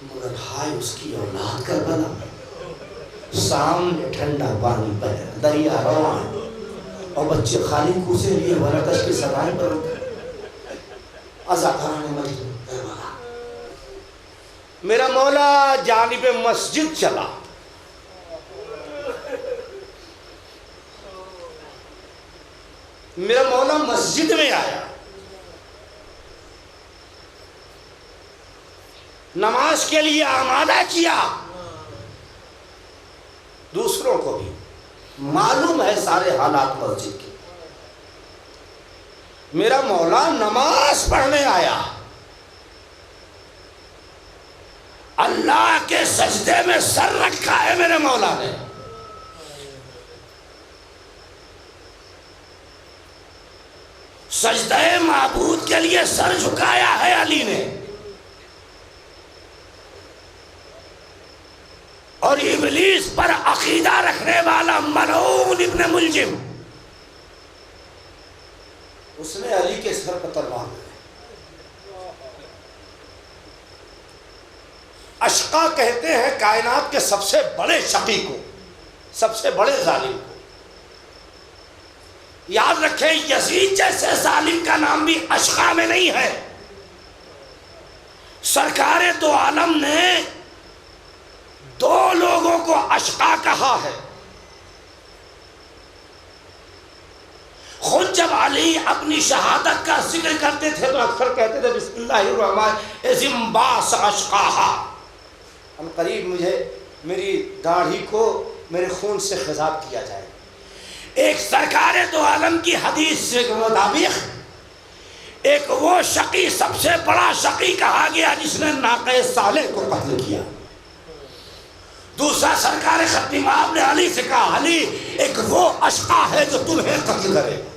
مگر ہائے اس کی اولاد کربلا میں، سامنے ٹھنڈا پانی بہ رہا، دریا روان، اور بچے خالی کوسے لیے ورکش کی سدائیں پر عزادارہ نے مدینے کربلا۔ میرا مولا جانب مسجد چلا، میرا مولا مسجد میں آیا، نماز کے لیے آمادہ کیا۔ دوسروں کو بھی معلوم ہے سارے حالات مسجد کے۔ میرا مولا نماز پڑھنے آیا، اللہ کے سجدے میں سر رکھا ہے میرے مولا نے، سجدہ معبود کے لیے سر جھکایا ہے علی نے، اور ابلیس پر عقیدہ رکھنے والا ملعون ابن ملجم، اس نے علی کے سر پر تلوار لگائی۔ اشقا کہتے ہیں کائنات کے سب سے بڑے شقی کو، سب سے بڑے ظالم کو۔ یاد رکھیں یزید جیسے ظالم کا نام بھی اشقا میں نہیں ہے۔ سرکار دو عالم نے دو لوگوں کو اشقا کہا ہے۔ خود جب علی اپنی شہادت کا ذکر کرتے تھے تو اکثر کہتے تھے بسم اللہ الرحمن الرحیم باس اشقاہا۔ ہم قریب مجھے میری داڑھی کو میرے خون سے خضاب کیا جائے۔ ایک سرکار دو عالم کی حدیث کے مطابق ایک وہ شقی سب سے بڑا شقی کہا گیا جس نے ناقہ صالح کو قتل کیا۔ دوسرا سرکار ختم آپ نے علی سے کہا علی ایک وہ اشقا ہے جو تمہیں قتل کرے گا۔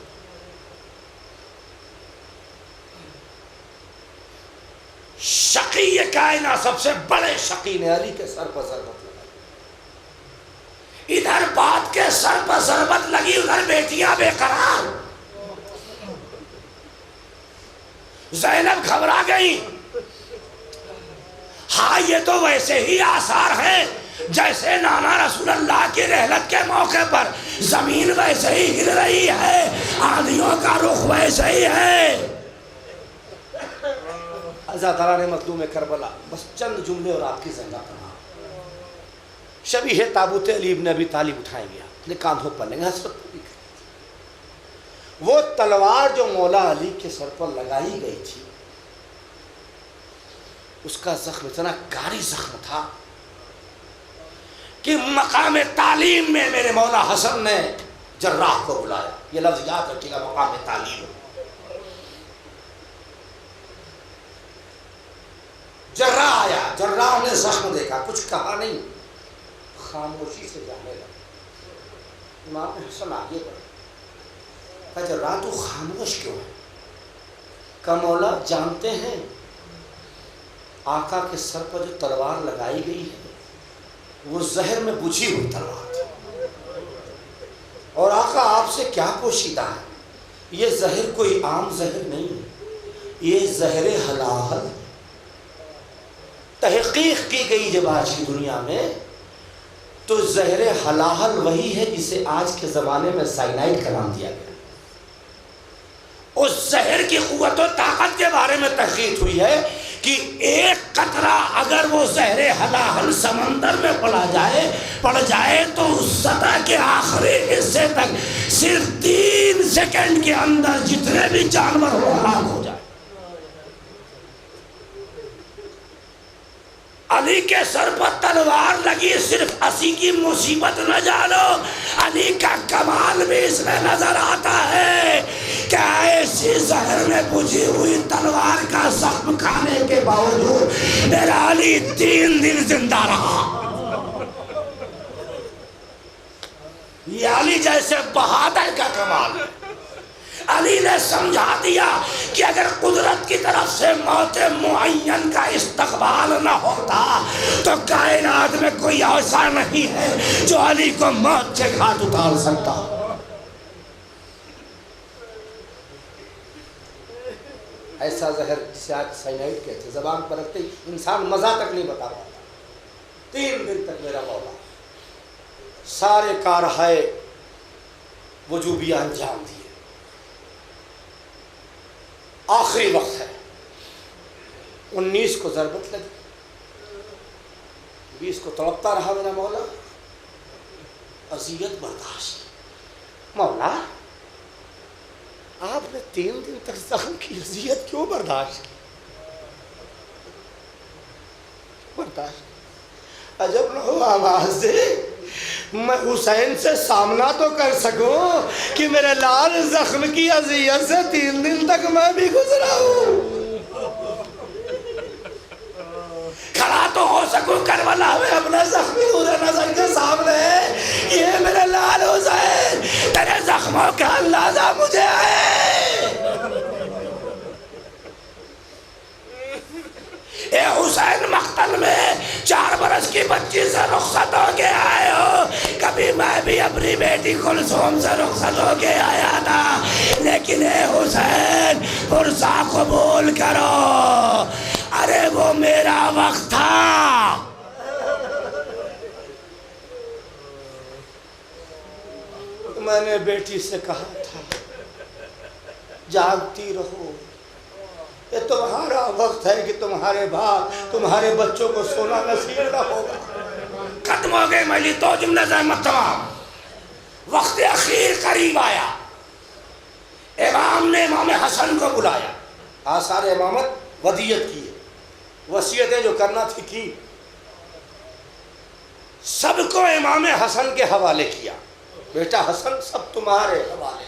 شقی کائنات سب سے بڑے شقی نے علی کے سر پر ضربت لگائی۔ ادھر بات کے سر پر ضربت لگی، ادھر بیٹیاں بے قرار۔ زینب گھبرا گئی۔ ہاں یہ تو ویسے ہی آثار ہیں جیسے نانا رسول اللہ کی رحلت کے موقع پر زمین ویسے ہی ہل رہی ہے، آندھیوں کا رخ ویسے ہی ہے۔ عزادارہ نے مظلوم کربلا بس چند جملے اور آپ کی زندہ کرنا۔ شبیہ تابوت علی ابن ابی طالب اٹھائیں گے، اپنے کاندھوں پر لیں گے، حسرت بھی کریں۔ وہ تلوار جو مولا علی کے سر پر لگائی گئی تھی اس کا زخم اتنا کاری زخم تھا کہ مقام تعلیم میں میرے مولا حسن نے جراح کو بلایا۔ یہ لفظ یاد رکھیے گا، مقام تعلیم۔ جراح آیا، جراح نے زخم دیکھا، کچھ کہا نہیں، خاموشی سے جانے لگا۔ امام حسن آگے بڑھے، کہا جراح تو خاموش کیوں ہے؟ کہا مولا جانتے ہیں آقا کے سر پر جو تلوار لگائی گئی ہے وہ زہر میں بجھی ہوئی تلوار تھی، اور آقا آپ سے کیا پوشیدہ ہے؟ یہ زہر کوئی عام زہر نہیں ہے، یہ زہر حلال ہے۔ تحقیق کی گئی جب آج کی دنیا میں تو زہر حلال وہی ہے جسے آج کے زمانے میں سائنائڈ کا نام دیا گیا۔ اس زہر کی قوت و طاقت کے بارے میں تحقیق ہوئی ہے کہ ایک قطرہ اگر وہ زہر حلال سمندر میں پڑ جائے تو اس سطح کے آخری حصے تک صرف 3 سیکنڈ کے اندر جتنے بھی جانور ہو ہلاک ہو جائے۔ علی کے سر پر تلوار لگی، صرف اسی کی مصیبت نہ جانو، علی کا کمال بھی اس میں نظر آتا ہے کہ ایسی ایسی زہر میں بجھی ہوئی تلوار کا زخم کھانے کے باوجود میرا علی 3 دن زندہ رہا۔ یہ علی جیسے بہادر کا کمال ہے۔ علی نے سمجھا دیا کہ اگر قدرت کی طرف سے موت معین کا استقبال نہ ہوتا تو کائنات میں کوئی ایسا نہیں ہے جو علی کو موت سے گھاٹ اتار سکتا۔ ایسا زہر جسے آج سائنائڈ کہتے ہیں، زبان پر رکھتے ہی انسان مزہ تک نہیں بتا پاتا۔ 3 دن تک میرا مولا سارے کارہائے وجوبیہ انجام دیے۔ آخری وقت ہے، 19 کو ضربت لگی، 20 کو تڑپتا رہا میرا مولا، اذیت برداشت۔ مولا آپ نے 3 دن تک زخم کی اذیت کیوں برداشت کی؟ برداشت عجب نہ ہو آواز دے، میں حسین سے سامنا تو کر سکوں کہ میرے لال زخم کی اذیت سے 3 دن تک میں بھی گزرا ہوں، کھڑا تو ہو سکوں کربلا میں اپنا زخمی نور نظر کے سامنے۔ یہ میرے لال حسین، تیرے زخموں کا اندازہ مجھے ہے۔ اے حسین، مقتل میں 4 برس کی بچی سے رخصت ہو کے آئے ہو، کبھی میں بھی اپنی بیٹی کلثوم سے رخصت ہو کے آیا تھا، لیکن اے حسین فرصہ قبول کرو، ارے وہ میرا وقت تھا۔ میں نے بیٹی سے کہا تھا جاگتی رہو، یہ تمہارا وقت ہے کہ تمہارے باپ تمہارے بچوں کو سونا نصیب نہ ہوگا۔ ختم ہو گئے میلی تو جملہ زحمت تمام۔ وقت اخیر قریب آیا، امام نے امام حسن کو بلایا، آثار امامت ودیت کی، وصیتیں جو کرنا تھی کی، سب کو امام حسن کے حوالے کیا۔ بیٹا حسن سب تمہارے حوالے،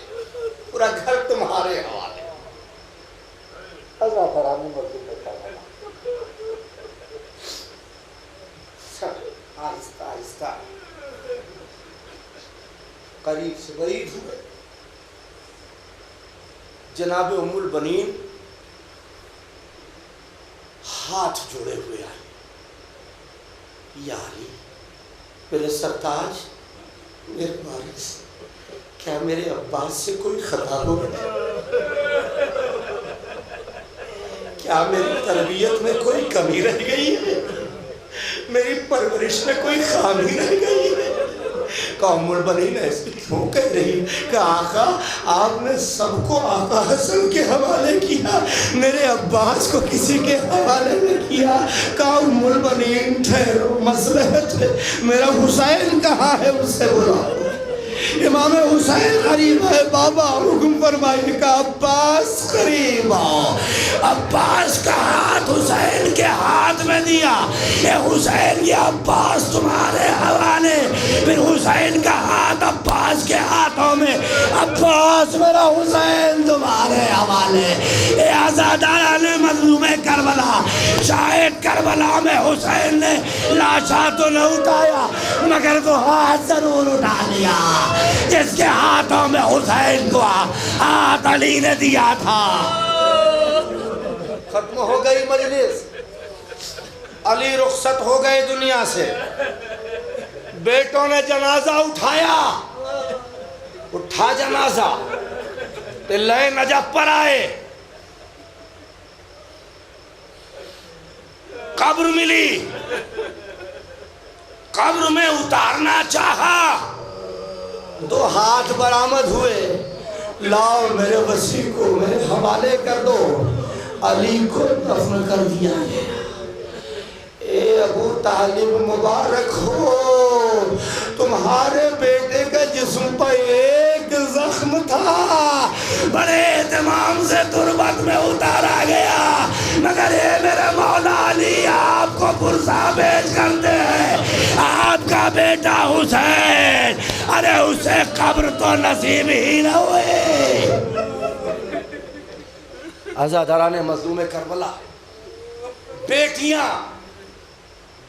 پورا گھر تمہارے حوالے۔ آہستہ آہستہ قریب سے قریب ہوئے، جناب ام البنین ہاتھ جوڑے ہوئے آئے، یا علی میرے سرتاج، میرے وارث، کیا میرے عباس سے کوئی خطا ہو گیا؟ کیا میری تربیت میں کوئی کمی رہ گئی ہے؟ میری پرورش میں کوئی خامی رہ گئی ہے؟ ام البنین ایسی کیوں کہہ رہی کہ آقا آپ نے سب کو آقا حسن کے حوالے کیا، میرے عباس کو کسی کے حوالے نہیں کیا؟ ام البنین ٹھہرو، مصلحت ہے، میرا حسین کہاں ہے اس سے بلاؤ۔ امام حسین قریب ہے، بابا حکم فرمائیے کہ عباس قریب آؤ۔ عباس کا ہاتھ حسین کے ہاتھ میں دیا، اے حسین یہ عباس تمہارے حوالے، پھر حسین کا ہاتھ عباس کے ہاتھوں میں، عباس میرا حسین تمہارے حوالے۔ اے آزادان مظلوم کربلا، شاہد کربلا میں حسین نے لاشا تو نہ اٹھایا مگر وہ ہاتھ ضرور اٹھا لیا جس کے ہاتھوں میں حسین کو ہاتھ علی نے دیا تھا۔ ختم ہو گئی مجلس، علی رخصت ہو گئے دنیا سے، بیٹوں نے جنازہ اٹھایا، اٹھا جنازہ، قلعہ نجف پر آئے، قبر ملی، قبر میں اتارنا چاہا، 2 ہاتھ برآمد ہوئے، لاؤ میرے وصی کو میرے حوالے کر دو، علی کو دفن کر دیا گیا۔ اے ابو طالب مبارک ہو، تمہارے بیٹے کا جسم پر ایک زخم تھا، بڑے اہتمام سے تربت میں اتارا گیا، مگر اے میرے مولا علی آپ کو پرسا بھیج کرتے ہیں، آپ کا بیٹا حسین، ارے اسے قبر تو نصیب ہی نہ ہوئے۔ عزاداران مظلوم کربلا، بیٹیاں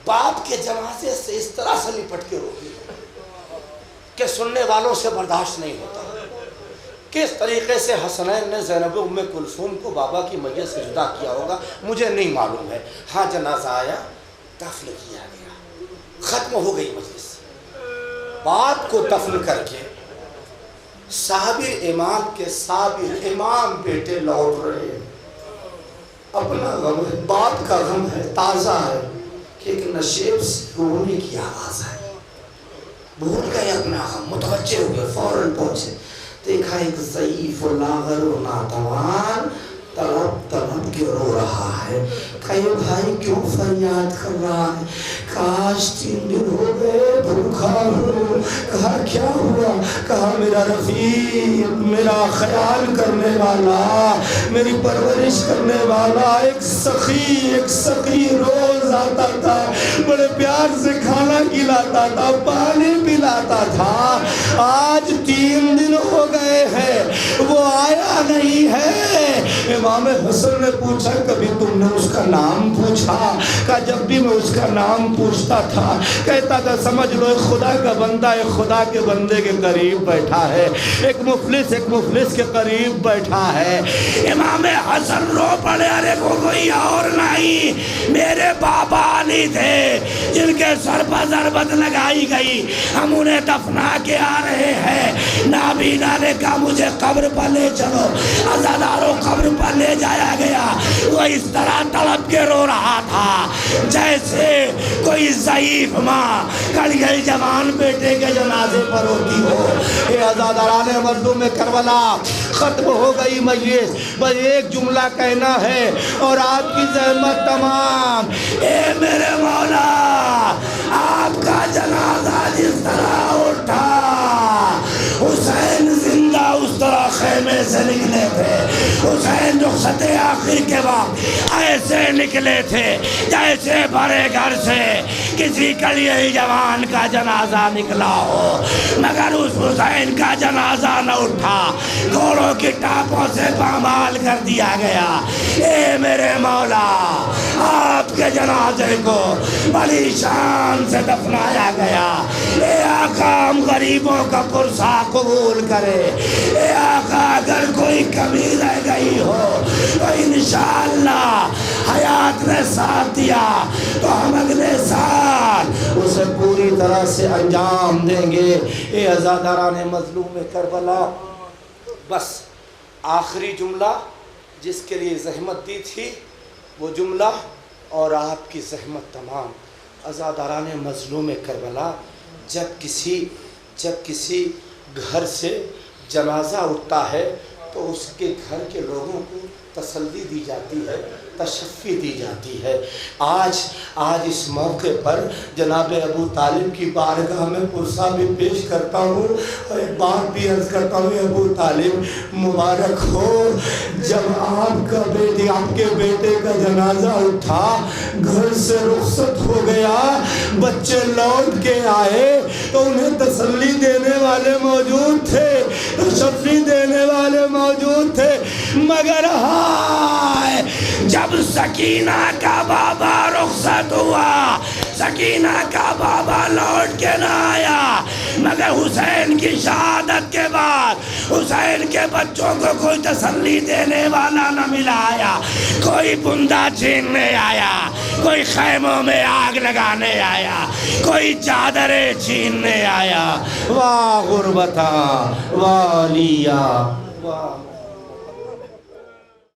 باپ کے جنازے سے اس طرح سے لپٹ کے روتی کہ سننے والوں سے برداشت نہیں ہوتا۔ کس طریقے سے حسنین نے زینب ام کلثوم کو بابا کی میت سے جدا کیا ہوگا مجھے نہیں معلوم ہے۔ ہاں جنازہ آیا، دفن کیا گیا، ختم ہو گئی مجلس۔ باپ کو دفن کر کے صابر امام کے صابر امام بیٹے لوٹ رہے ہیں۔ اپنا غم ہے، باپ کا غم ہے، تازہ ہے کہ ایک نشیب سے رونے کی آواز ہے۔ بھول گئے اپنا غم، متوجہ ہو گئے، فوراً پہنچے، دیکھا ایک ضعیف و لاغر و ناتوان تڑپ تڑپ کے رو رہا ہے۔ کہا یہ بھائی کیوں فریاد کر رہا ہے؟ کاش 3 دن ہو گئے بھوکا ہوں۔ کہا کیا ہوا؟ کہا میرا رفیق، میرا خیال کرنے والا، میری پرورش کرنے والا ایک سخی روز آتا تھا، بڑے پیار سے کھانا کھلاتا تھا، پانی پلاتا تھا۔ آج 3 دن ہو گئے ہیں وہ آیا نہیں ہے۔ امام حسن نے پوچھا کبھی تم نے اس کا نام پوچھا؟ کہا جب بھی میں اس کا نام پوچھتا تھا کہتا تھا سمجھ لو ایک خدا کا بندہ ایک خدا کے بندے کے قریب بیٹھا ہے، ایک مفلس کے قریب بیٹھا ہے۔ امام حسن رو پڑے، ارے کوئی اور نہیں، میرے بابا علی تھے جن کے سر پر ضربت لگائی گئی، ہم انہیں دفنا کے آ رہے ہیں۔ نابینا نے کہا مجھے قبر پر لے چلو، عزاداروں قبر پر لے جایا گیا۔ وہ اس طرح تڑپ کے رو رہا تھا جیسے کوئی ضعیف ماں کڑگئی جوان بیٹے کے جنازے پر روتی ہو۔ اے عزاداران مظلوم کربلا، ختم ہو گئی مجلس، بس ایک جملہ کہنا ہے اور آپ کی زحمت تمام۔ اے میرے مولا، آپ کا جنازہ جس طرح اٹھا، حسین زندہ اس طرح خیمے سے نکلے تھے۔ حسین رخصت آخر کے وقت ایسے نکلے تھے جیسے بڑے گھر سے کسی کلیہی جوان کا جنازہ نکلا ہو، مگر اس حسین کا جنازہ نہ اٹھا، گھوڑوں کی ٹاپوں سے پامال کر دیا گیا۔ اے میرے مولا، آپ کے جنازے کو بڑی شان سے دفنایا گیا۔ اے آقا، ہم غریبوں کا پرسہ قبول کرے۔ اے آقا، اگر کوئی کمی رہ گئی ہو تو انشاءاللہ حیات نے ساتھ دیا تو ہم اگلے سال اسے پوری طرح سے انجام دیں گے۔ اے عزاداران مظلوم کربلا، بس آخری جملہ جس کے لیے زحمت دی تھی وہ جملہ اور آپ کی زحمت تمام۔ عزاداران مظلوم کربلا، جب کسی گھر سے جنازہ اٹھتا ہے تو اس کے گھر کے لوگوں کو تسلی دی جاتی ہے، تشفی دی جاتی ہے۔ آج اس موقع پر جناب ابو طالب کی بارگاہ میں پرسہ بھی پیش کرتا ہوں اور ایک بات بھی عرض کرتا ہوں، ابو طالب مبارک ہو، جب آپ کے بیٹے کا جنازہ اٹھا، گھر سے رخصت ہو گیا، بچے لوٹ کے آئے تو انہیں تسلی دینے والے موجود تھے، تشفی دینے والے موجود تھے، مگر ہائے جب سکینہ کا بابا رخصت ہوا، سکینہ کا بابا لوٹ کے نہ آیا، مگر حسین کی شہادت کے بعد حسین کے بچوں کو کوئی تسلی دینے والا نہ ملا آیا، کوئی بندہ چھیننے آیا، کوئی خیموں میں آگ لگانے آیا، کوئی چادریں چھیننے آیا۔ واہ غربتہ واہ علیہ واہ